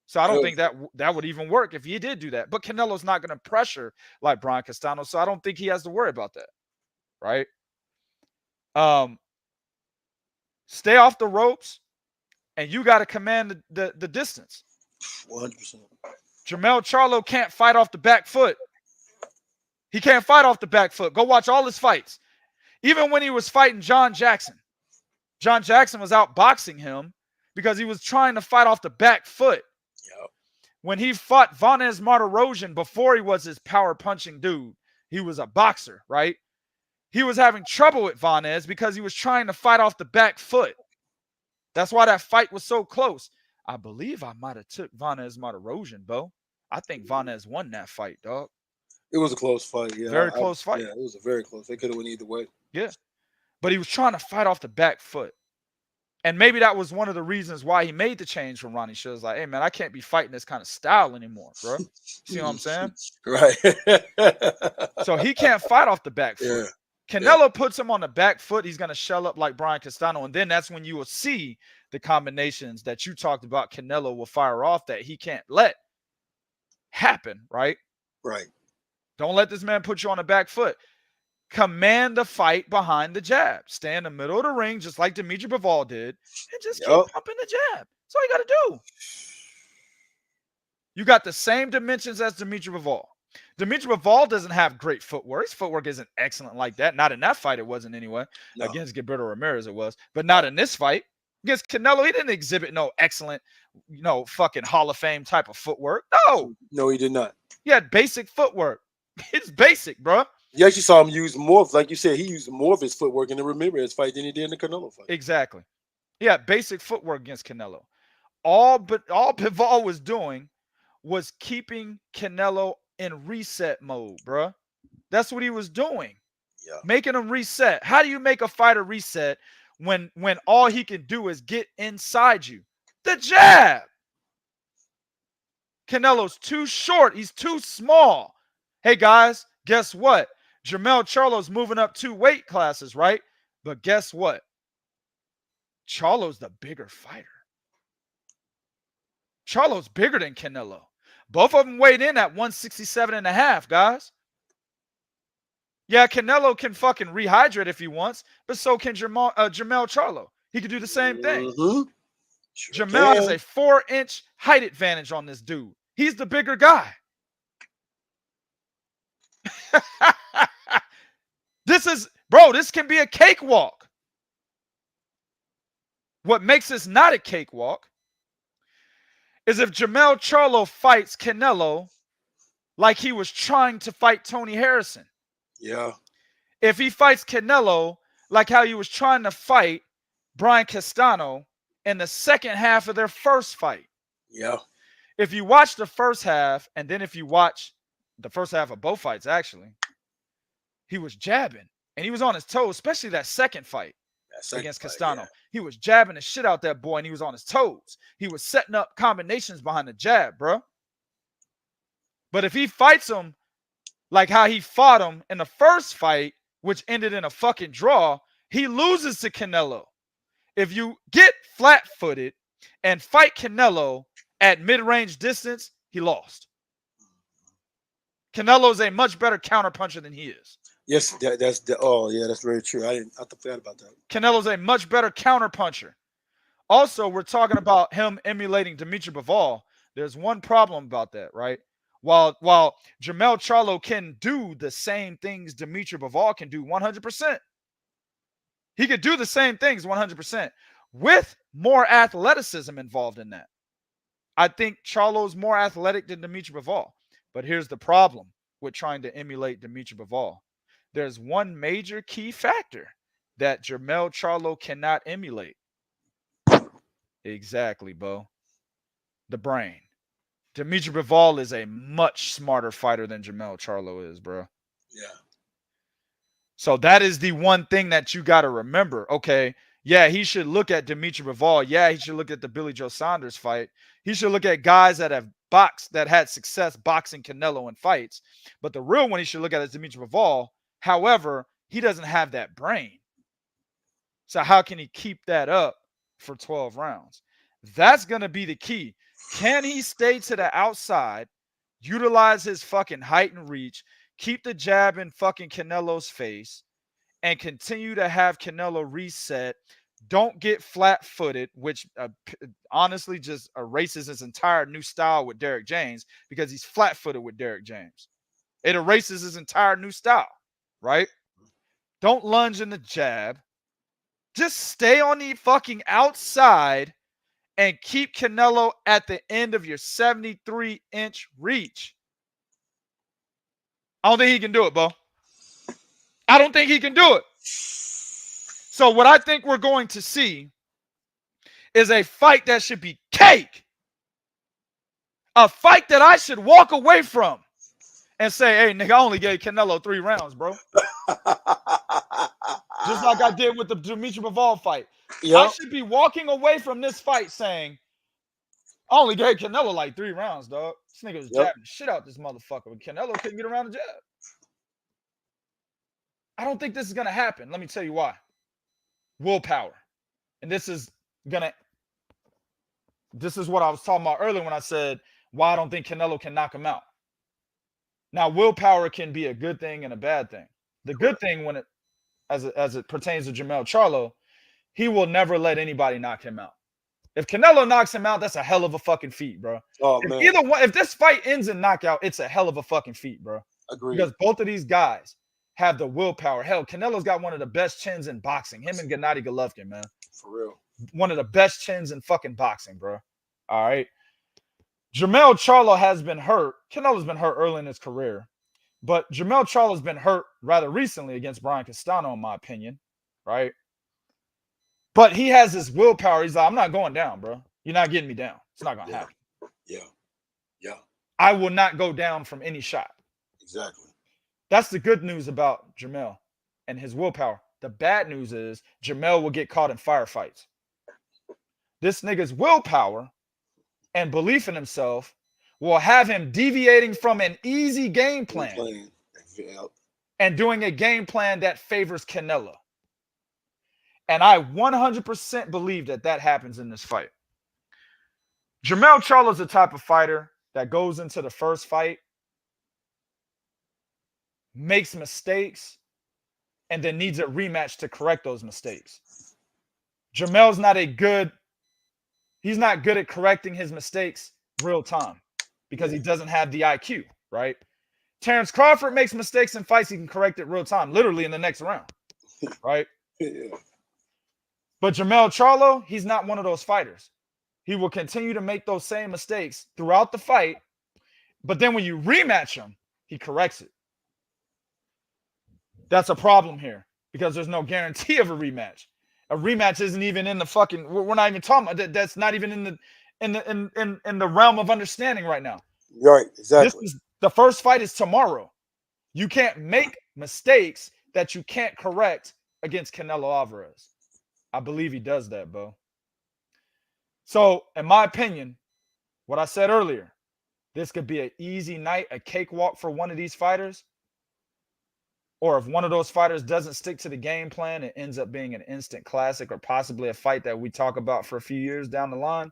So I don't think that would even work if he did do that. But Canelo's not going to pressure like Brian Castano, so I don't think he has to worry about that, right? Stay off the ropes, and you got to command the distance. 100%. Jermell Charlo can't fight off the back foot. He can't fight off the back foot. Go watch all his fights. Even when he was fighting John Jackson was outboxing him because he was trying to fight off the back foot. Yep. When he fought Vanez Martirosyan before he was his power punching dude, he was a boxer, right? He was having trouble with Vanez because he was trying to fight off the back foot. That's why that fight was so close. I believe I might have took Vanez Martirosyan, Bo. I think Vanez won that fight, dog. It was a close fight, yeah. Very close fight. Yeah, it was a very close. They could have went either way. Yeah. But he was trying to fight off the back foot. And maybe that was one of the reasons why he made the change from Ronnie Shows. Like, hey, man, I can't be fighting this kind of style anymore, bro. See what I'm saying? Right. So he can't fight off the back foot. Canelo puts him on the back foot. He's going to shell up like Brian Castano. And then that's when you will see the combinations that you talked about Canelo will fire off that he can't let happen, right? Right. Don't let this man put you on the back foot. Command the fight behind the jab. Stay in the middle of the ring, just like Dimitri Bivol did, and just keep pumping the jab. That's all you got to do. You got the same dimensions as Dimitri Bivol. Dimitri Bivol doesn't have great footwork. His footwork isn't excellent like that. Not in that fight, it wasn't anyway. No. Against Gilberto Ramirez, it was. But not in this fight. Against Canelo, he didn't exhibit no excellent, fucking Hall of Fame type of footwork. No. No, he did not. He had basic footwork. It's basic, bro. You actually saw him use more, like you said, he used more of his footwork in the Ramirez fight than he did in the Canelo fight. Exactly. Yeah, basic footwork against Canelo. All Bivol was doing was keeping Canelo in reset mode, bro. That's what he was doing. Yeah. Making him reset. How do you make a fighter reset when all he can do is get inside you? The jab. Canelo's too short. He's too small. Hey, guys, guess what? Jermell Charlo's moving up 2 weight classes, right? But guess what? Charlo's the bigger fighter. Charlo's bigger than Canelo. Both of them weighed in at 167.5, guys. Yeah, Canelo can fucking rehydrate if he wants, but so can Jermell Charlo. He could do the same thing. Mm-hmm. Sure Jermell has a 4-inch height advantage on this dude. He's the bigger guy. This can be a cakewalk. What makes this not a cakewalk is if Jermell Charlo fights Canelo like he was trying to fight Tony Harrison. Yeah. If he fights Canelo like how he was trying to fight Brian Castano in the second half of their first fight. Yeah. If you watch the first half, and then if you watch the first half of both fights, actually, he was jabbing. And he was on his toes, especially that second fight against Castano. He was jabbing the shit out that boy, and he was on his toes. He was setting up combinations behind the jab, bro. But if he fights him like how he fought him in the first fight, which ended in a fucking draw, he loses to Canelo. If you get flat-footed and fight Canelo at mid-range distance, he lost. Canelo's a much better counterpuncher than he is. Yes, that's very true. I forgot about that. Canelo's a much better counterpuncher. Also, we're talking about him emulating Dimitri Bivol. There's one problem about that, right? While Jermell Charlo can do the same things Dimitri Bivol can do 100%. He could do the same things 100% with more athleticism involved in that. I think Charlo's more athletic than Dimitri Bivol. But here's the problem with trying to emulate Dimitri Bivol. There's one major key factor that Jermell Charlo cannot emulate. Exactly, Bo. The brain. Dimitri Bivol is a much smarter fighter than Jermell Charlo is, bro. Yeah. So that is the one thing that you got to remember. Okay, yeah, he should look at Dimitri Bivol. Yeah, he should look at the Billy Joe Saunders fight. He should look at guys that have boxed, that had success boxing Canelo in fights. But the real one he should look at is Dimitri Bivol. However, he doesn't have that brain. So how can he keep that up for 12 rounds? That's going to be the key. Can he stay to the outside, utilize his fucking height and reach, keep the jab in fucking Canelo's face, and continue to have Canelo reset? Don't get flat-footed, which honestly just erases his entire new style with Derek James, because he's flat-footed with Derek James. It erases his entire new style, right? Don't lunge in the jab. Just stay on the fucking outside and keep Canelo at the end of your 73-inch reach. I don't think he can do it, Bo. I don't think he can do it. So what I think we're going to see is a fight that should be cake. A fight that I should walk away from and say, hey, nigga, I only gave Canelo 3 rounds, bro. Just like I did with the Dimitri Bivol fight. Yep. I should be walking away from this fight saying, I only gave Canelo like 3 rounds, dog. This nigga was jabbing the shit out this motherfucker. Canelo couldn't get around the jab. I don't think this is going to happen. Let me tell you why. Willpower. And this is what I was talking about earlier when I said why I don't think Canelo can knock him out. Now, willpower can be a good thing and a bad thing. The good thing when as it pertains to Jermell Charlo, he will never let anybody knock him out. If Canelo knocks him out, that's a hell of a fucking feat, bro. Oh, if man. either one, if this fight ends in knockout, it's a hell of a fucking feat, bro. Agreed. Because both of these guys have the willpower. Hell, Canelo's got one of the best chins in boxing. Him and Gennady Golovkin, man. For real. One of the best chins in fucking boxing, bro. All right. Jermell Charlo has been hurt. Canelo's been hurt early in his career. But Jermell Charlo's been hurt rather recently against Brian Castano, in my opinion. Right? But he has this willpower. He's like, I'm not going down, bro. You're not getting me down. It's not going to happen. Yeah. Yeah. I will not go down from any shot. Exactly. That's the good news about Jermell and his willpower. The bad news is Jermell will get caught in firefights. This nigga's willpower and belief in himself will have him deviating from an easy game plan and doing a game plan that favors Canelo. And I 100% believe that happens in this fight. Jermell Charlo is the type of fighter that goes into the first fight, makes mistakes, and then needs a rematch to correct those mistakes. Jermell's he's not good at correcting his mistakes real time because he doesn't have the IQ, right? Terrence Crawford makes mistakes in fights, he can correct it real time, literally in the next round, right? Yeah. But Jermell Charlo, he's not one of those fighters. He will continue to make those same mistakes throughout the fight, but then when you rematch him, he corrects it. That's a problem here because there's no guarantee of a rematch. A rematch isn't even in the fucking. We're not even talking about that. That's not even in the realm of understanding right now. Right. Exactly. The first fight is tomorrow. You can't make mistakes that you can't correct against Canelo Alvarez. I believe he does that, bro. So, in my opinion, what I said earlier, this could be an easy night, a cakewalk for one of these fighters. Or if one of those fighters doesn't stick to the game plan, it ends up being an instant classic or possibly a fight that we talk about for a few years down the line.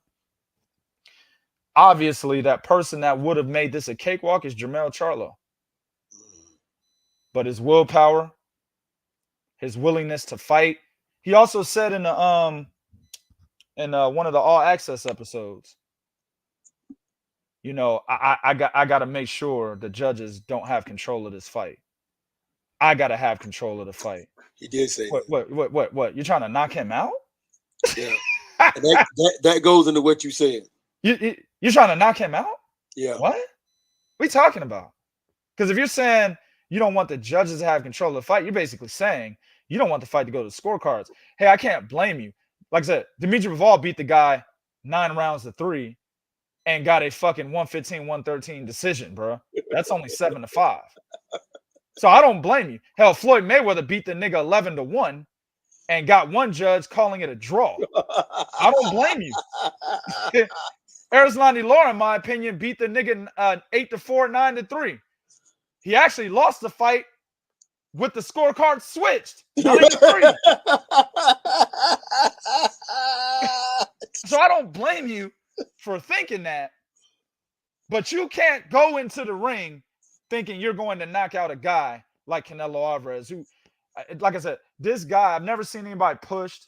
Obviously, that person that would have made this a cakewalk is Jermell Charlo. But his willpower, his willingness to fight. He also said in one of the All Access episodes, you know, I got to make sure the judges don't have control of this fight. I got to have control of the fight. He did say what? You're trying to knock him out? Yeah. And that goes into what you said. You're trying to knock him out? Yeah. What are you talking about? Because if you're saying you don't want the judges to have control of the fight, you're basically saying you don't want the fight to go to the scorecards. Hey, I can't blame you. Like I said, Dimitri Bivol beat the guy 9 rounds to 3 and got a fucking 115-113 decision, bro. That's only 7-5. So I don't blame you. Hell, Floyd Mayweather beat the nigga 11-1 and got one judge calling it a draw. I don't blame you. Erislandy Lara, in my opinion, beat the nigga 8-4, 9-3. He actually lost the fight with the scorecard switched. 9-3. So I don't blame you for thinking that, but you can't go into the ring thinking you're going to knock out a guy like Canelo Alvarez, who, like I said, this guy, I've never seen anybody pushed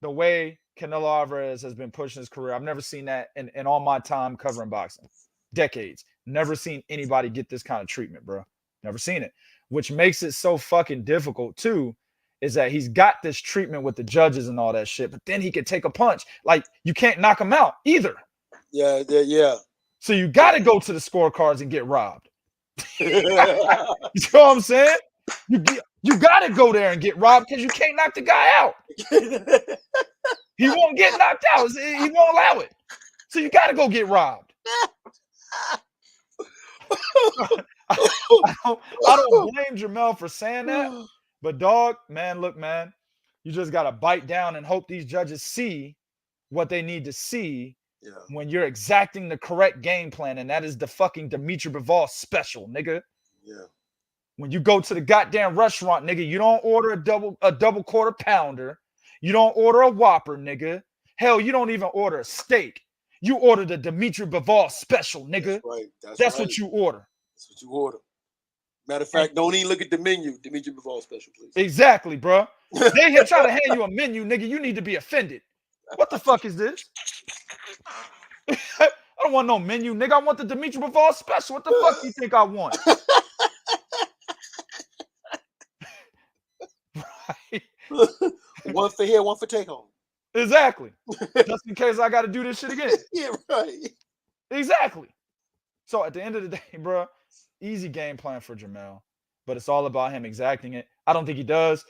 the way Canelo Alvarez has been pushed in his career. I've never seen that in all my time covering boxing. Decades. Never seen anybody get this kind of treatment, bro. Never seen it. Which makes it so fucking difficult, too, is that he's got this treatment with the judges and all that shit, but then he can take a punch. Like, you can't knock him out either. Yeah. So you got to go to the scorecards and get robbed. You know what I'm saying? You got to go there and get robbed because you can't knock the guy out. He won't get knocked out. He won't allow it. So you got to go get robbed. I don't blame Jermell for saying that. But, dog, man, look, man, you just got to bite down and hope these judges see what they need to see when you're exacting the correct game plan, and that is the fucking Dimitri Bivol special, nigga. Yeah. When you go to the goddamn restaurant, nigga, you don't order a double quarter pounder. You don't order a Whopper, nigga. Hell, you don't even order a steak. You order the Dimitri Bivol special, nigga. That's right. That's what you order. That's what you order. Matter of fact, don't even look at the menu. Dimitri Bivol special, please. Exactly, bro. They here trying to hand you a menu, nigga. You need to be offended. What the fuck is this? I don't want no menu, nigga. I want the Dimitri Bivol special. What the fuck do you think I want? Right. One for here, one for take home. Exactly. Just in case I got to do this shit again. Yeah, right. Exactly. So at the end of the day, bro, easy game plan for Jermell, but it's all about him exacting it. I don't think he does.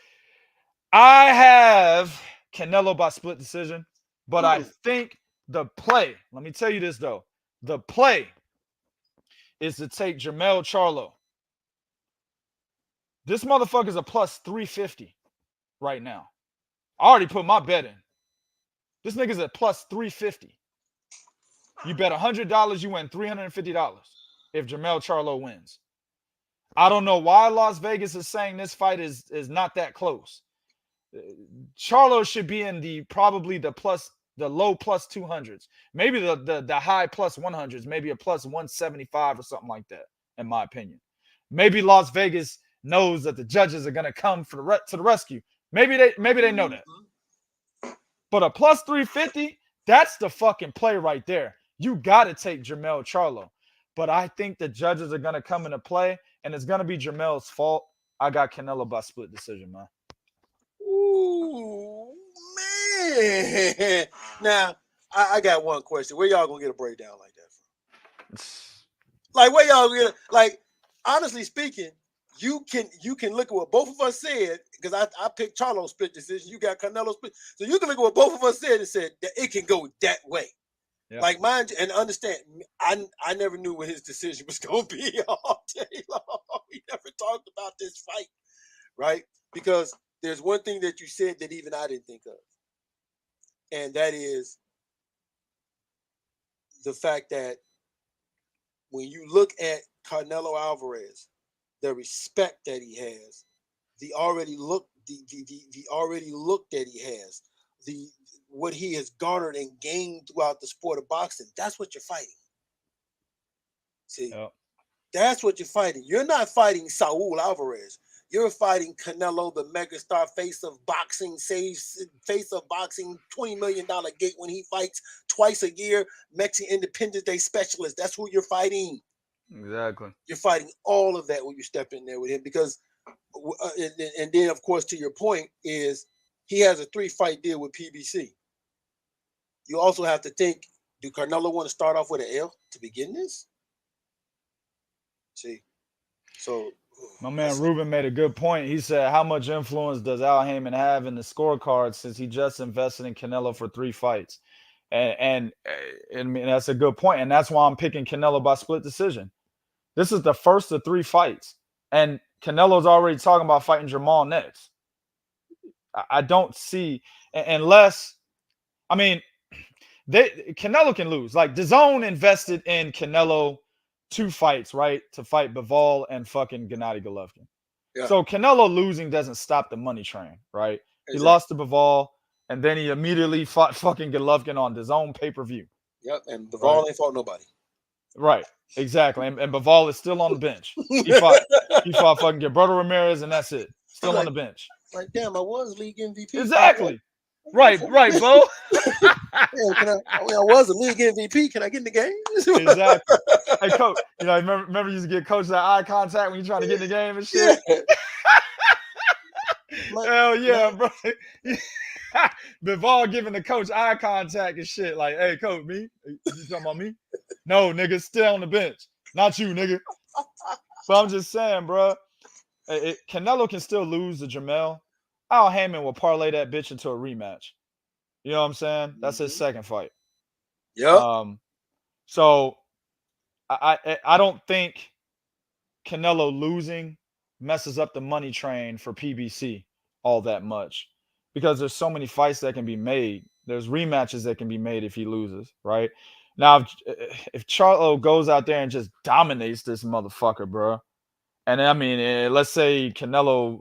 I have Canelo by split decision, but I think the play, let me tell you this though, the play is to take Jermell Charlo. This motherfucker's a plus 350 right now. I already put my bet in. This nigga's at plus 350. You bet $100, you win $350 if Jermell Charlo wins. I don't know why Las Vegas is saying this fight is not that close. Charlo should be in probably the low plus 200s, maybe the high plus 100s, maybe a plus 175 or something like that, in my opinion. Maybe Las Vegas knows that the judges are gonna come to the rescue. Maybe they know that. But a plus 350, that's the fucking play right there. You got to take Jermell Charlo. But I think the judges are going to come into play, and it's going to be Jermell's fault. I got Canelo by split decision, man. Ooh, man. Now, I got one question. Where y'all going to get a breakdown like that from? Like, where y'all going to, like, honestly speaking, you can look at what both of us said, because I picked Charlo split decision. You got Canelo split. So you can look at what both of us said and said that it can go that way. Yeah. Like, mind you, and understand, I never knew what his decision was going to be all day long. We never talked about this fight, right? Because there's one thing that you said that even I didn't think of. And that is the fact that when you look at Canelo Alvarez, the respect that he has, the already look that he has, what he has garnered and gained throughout the sport of boxing, that's what you're fighting. See, That's what you're fighting. You're not fighting Saul Alvarez. You're fighting Canelo, the megastar, face of boxing, $20 million gate when he fights twice a year, Mexican Independence Day specialist. That's who you're fighting. Exactly. You're fighting all of that when you step in there with him, because, and then of course to your point is he has a 3-fight deal with PBC. You also have to think, do Canelo want to start off with an L to begin this? See, so my man Ruben made a good point. He said, how much influence does Al Heyman have in the scorecard since he just invested in Canelo for 3 fights? And I mean, that's a good point. And that's why I'm picking Canelo by split decision. This is the first of 3 fights. And Canelo's already talking about fighting Jermall next. I don't see, unless, I mean, Canelo can lose. Like, DAZN invested in Canelo 2 fights, right? To fight Bivol and fucking Gennady Golovkin. Yeah. So Canelo losing doesn't stop the money train, right? Exactly. He lost to Bivol, and then he immediately fought fucking Golovkin on DAZN pay-per-view. Yep, and Bivol ain't fought nobody. Right, exactly. And Bivol is still on the bench. He fought fucking Gilberto Ramirez, and that's it. Still on the bench. Like, damn, I was league MVP. Exactly. Right, Bo. I was a league MVP. Can I get in the game? Exactly. Hey, coach, remember you used to get coach that eye contact when you're trying to get in the game and shit? Yeah. Hell yeah, bro. Bivol giving the coach eye contact and shit. Like, hey, coach, me? You talking about me? No, nigga, stay on the bench. Not you, nigga. But I'm just saying, bro. Canelo can still lose to Jermell. Al Heyman will parlay that bitch into a rematch. You know what I'm saying? That's his second fight. Yeah. So I don't think Canelo losing messes up the money train for PBC all that much, because there's so many fights that can be made. There's rematches that can be made if he loses, right? Now, if Charlo goes out there and just dominates this motherfucker, bro, And I mean, let's say Canelo,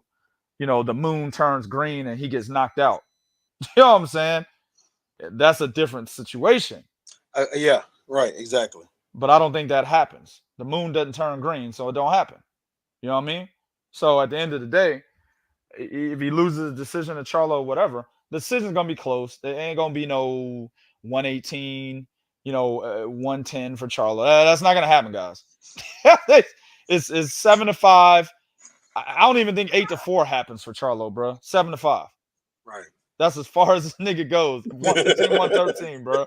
the moon turns green and he gets knocked out. You know what I'm saying? That's a different situation. Yeah, right, exactly. But I don't think that happens. The moon doesn't turn green, so it don't happen. You know what I mean? So at the end of the day, if he loses a decision to Charlo or whatever, the decision's gonna be close. There ain't gonna be no 118, 110 for Charlo. That's not gonna happen, guys. it's 7-5. I don't even think 8-4 happens for Charlo, bro. 7-5. Right. That's as far as this nigga goes. 115, 113, bro.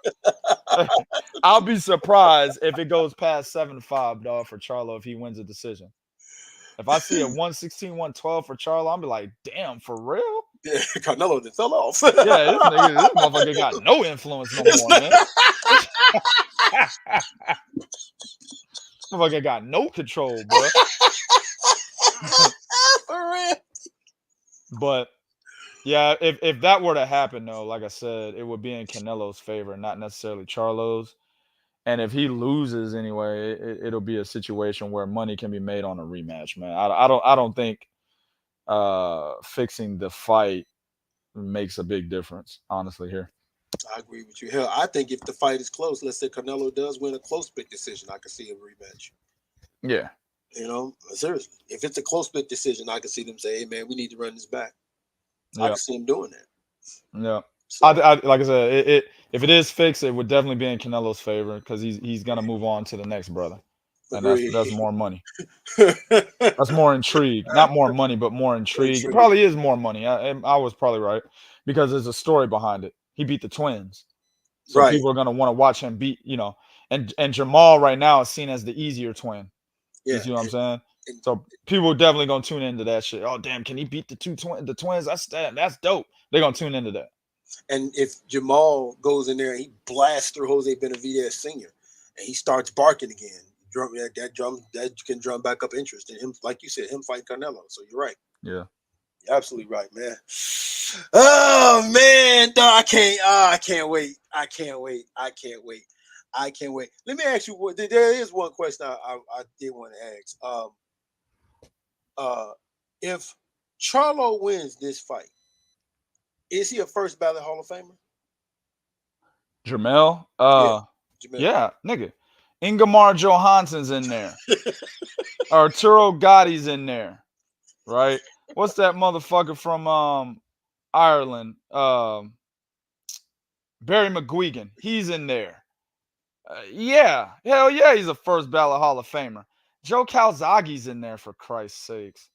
I'll be surprised if it goes past 7-5, dog, for Charlo if he wins a decision. If I see a 116, 112 for Charlo, I'll be like, damn, for real? Yeah, Canelo just fell off. Yeah, this motherfucker got no influence no more, man. This motherfucker got no control, bro. For real. But yeah, if that were to happen, though, like I said, it would be in Canelo's favor, not necessarily Charlo's. And if he loses anyway, it'll be a situation where money can be made on a rematch, man. I don't think fixing the fight makes a big difference, honestly, here. I agree with you. Hell, I think if the fight is close, let's say Canelo does win a close split decision, I can see a rematch. Yeah. Seriously. If it's a close split decision, I can see them say, hey, man, we need to run this back. Yeah. I can see him doing that. Yeah. So, like I said, if it is fixed, it would definitely be in Canelo's favor because he's gonna move on to the next brother, and that's more money. That's more intrigue, not more money, but more intrigue. It probably is more money. I was probably right because there's a story behind it. He beat the twins, so right. people are gonna want to watch him beat. And Jermall right now is seen as the easier twin. Yeah. You see what I'm saying? So people are definitely gonna tune into that shit. Oh damn, can he beat the twins? That's dope. They're gonna tune into that. And if Jermall goes in there and he blasts through Jose Benavidez Sr. and he starts barking again, that can drum back up interest in him, like you said, him fight Canelo. So you're right. Yeah, you're absolutely right, man. Oh man, dog, I can't wait. I can't wait. Let me ask you. There is one question I did want to ask. If Charlo wins this fight, is he a first ballot Hall of Famer? Jermell? Jermell. Yeah, nigga. Ingemar Johansson's in there. Arturo Gotti's in there. Right? What's that motherfucker from Ireland? Barry McGuigan. He's in there. Yeah. Hell yeah, he's a first ballot Hall of Famer. Joe Calzaghe's in there, for Christ's sakes.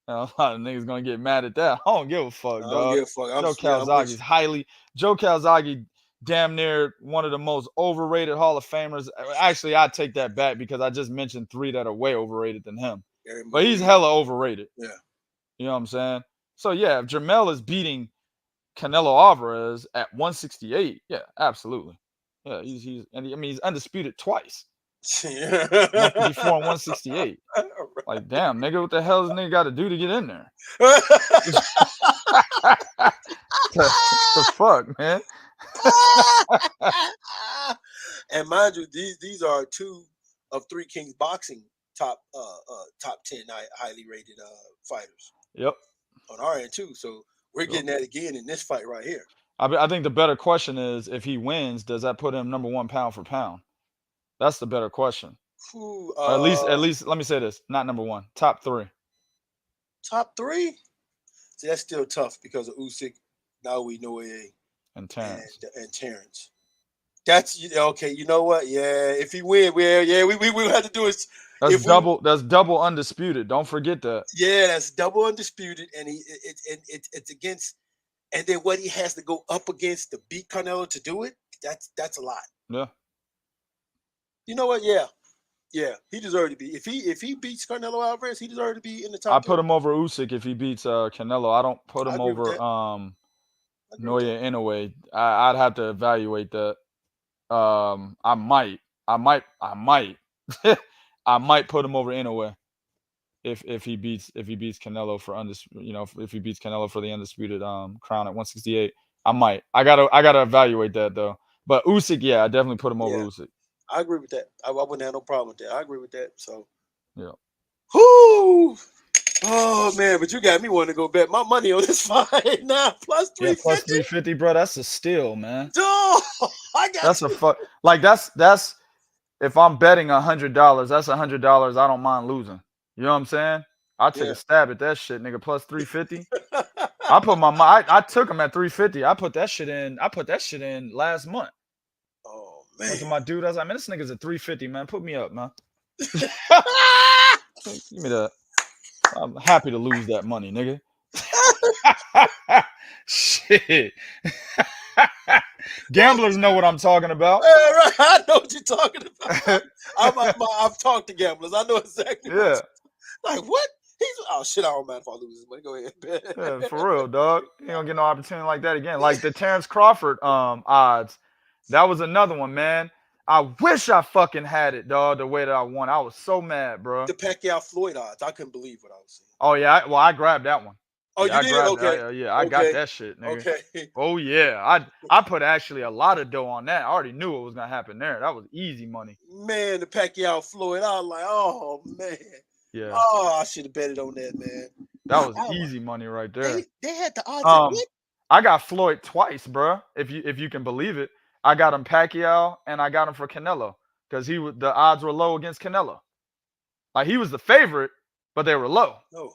A lot of niggas gonna get mad at that. I don't give a fuck, dog. I don't give a fuck. Joe Calzaghe, damn near one of the most overrated Hall of Famers. Actually, I take that back because I just mentioned 3 that are way overrated than him. But he's hella overrated. Yeah. You know what I'm saying? So yeah, if Jermell is beating Canelo Alvarez at 168, yeah, absolutely. Yeah, he's undisputed twice. 154 and 168. Like, damn, nigga, what the hell does nigga got to do to get in there? The fuck, man. And mind you, these are 2 of 3 Kings boxing top 10 highly rated fighters. Yep. On our end too. So we're getting that again in this fight right here. I think the better question is, if he wins, does that put him number 1 pound for pound? That's the better question. At least let me say this, not number 1, top 3. Top 3? See, that's still tough because of Usyk, Naomi Inoue, and Terrence. And Terrence. That's okay. You know what? Yeah, if he win, we have to do it. That's double undisputed. Don't forget that. Yeah, that's double undisputed, and it's against, and then what he has to go up against to beat Canelo to do it. That's a lot. Yeah. You know what? Yeah. He deserved to be. If he beats Canelo Alvarez, he deserved to be in the top. I put him over Usyk if he beats Canelo. I don't put him over Naoya Inoue. I'd have to evaluate that. I might I might put him over Inoue if he beats Canelo for if he beats Canelo for the undisputed crown at 168. I might. I gotta evaluate that though. But Usyk, yeah, I definitely put him over Usyk. I agree with that. I wouldn't have no problem with that. I agree with that. So yeah. Whoo! Oh man, but you got me wanting to go bet my money on this fight now. Plus 350. Yeah, plus 350, bro. That's a steal, man. Oh, I got That's you. a fuck. Like that's if I'm betting $100, that's $100 I don't mind losing. You know what I'm saying? I take a stab at that shit, nigga. Plus 350. I put I took him at 350. I put that shit in last month. Oh Look at man. my dude. I was like, man, this nigga's at 350, man. Put me up, man. Give me that. I'm happy to lose that money, nigga. Shit. Gamblers know what I'm talking about. Right. I know what you're talking about. I've talked to gamblers. I know exactly. Yeah. Like what? Shit. I don't mind if I lose this money. Go ahead. Yeah, for real, dog. You don't get no opportunity like that again. Like the Terrence Crawford odds. That was another one, man. I wish I fucking had it, dog, the way that I won. I was so mad, bro. The Pacquiao Floyd odds. I couldn't believe what I was seeing. Oh, yeah. I grabbed that one. Oh, yeah, you did? Okay. I got that shit, nigga. Okay. Oh, yeah. I put actually a lot of dough on that. I already knew what was going to happen there. That was easy money. Man, the Pacquiao Floyd. I was like, oh, man. Yeah. Oh, I should have betted on that, man. That was easy money right there. They had the odds. I got Floyd twice, bro. If you can believe it. I got him Pacquiao and I got him for Canelo because the odds were low against Canelo. Like he was the favorite, but they were low. No.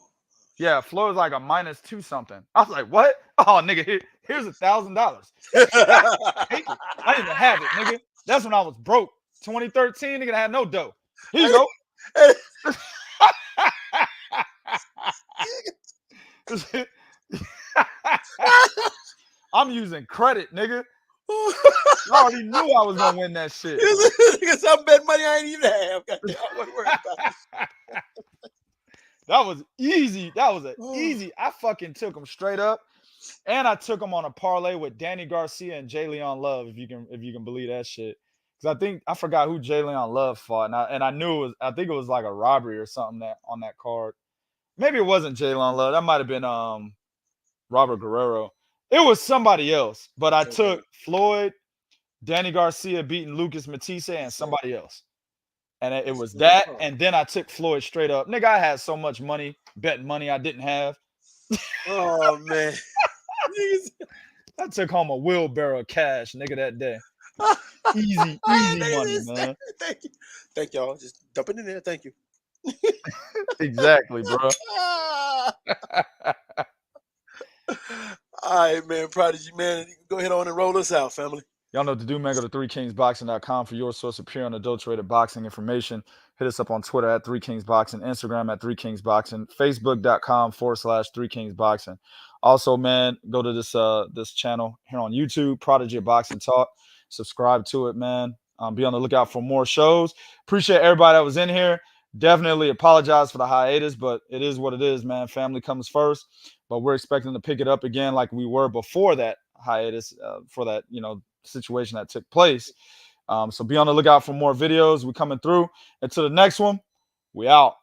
Yeah, Floyd was like a -2 something. I was like, what? Oh, nigga, here's $1,000. I didn't even have it, nigga. That's when I was broke. 2013, nigga, I had no dough. Here you go. I'm using credit, nigga. I already knew I was gonna win that shit. Because I'm betting money I ain't even have. Goddamn, I wasn't worried about it. That was easy. That was easy. I fucking took him straight up, and I took him on a parlay with Danny Garcia and Jay Leon Love. If you can believe that shit, because I forgot who Jay Leon Love fought, and I knew I think it was like a robbery or something that on that card. Maybe it wasn't Jay Leon Love. That might have been Robert Guerrero. It was somebody else, but I took Floyd, Danny Garcia beating Lucas Matisse, and somebody else. And it was that, and then I took Floyd straight up. Nigga, I had so much money, betting money I didn't have. Oh, man. I took home a wheelbarrow of cash, nigga, that day. Easy money, man. Thank you. Thank y'all. Just dump it in there. Thank you. Exactly, bro. All right, man. Prodigy, man. Go ahead on and roll us out, family. Y'all know what to do, man. Go to 3kingsboxing.com for your source of pure unadulterated boxing information. Hit us up on Twitter at 3kingsboxing, Instagram at 3kingsboxing, Facebook.com/3kingsboxing. Also, man, go to this channel here on YouTube, Prodigy Boxing Talk. Subscribe to it, man. Be on the lookout for more shows. Appreciate everybody that was in here. Definitely apologize for the hiatus, but it is what it is, man. Family comes first. But we're expecting to pick it up again like we were before that hiatus for that, situation that took place. So be on the lookout for more videos. We're coming through. Until the next one, we out.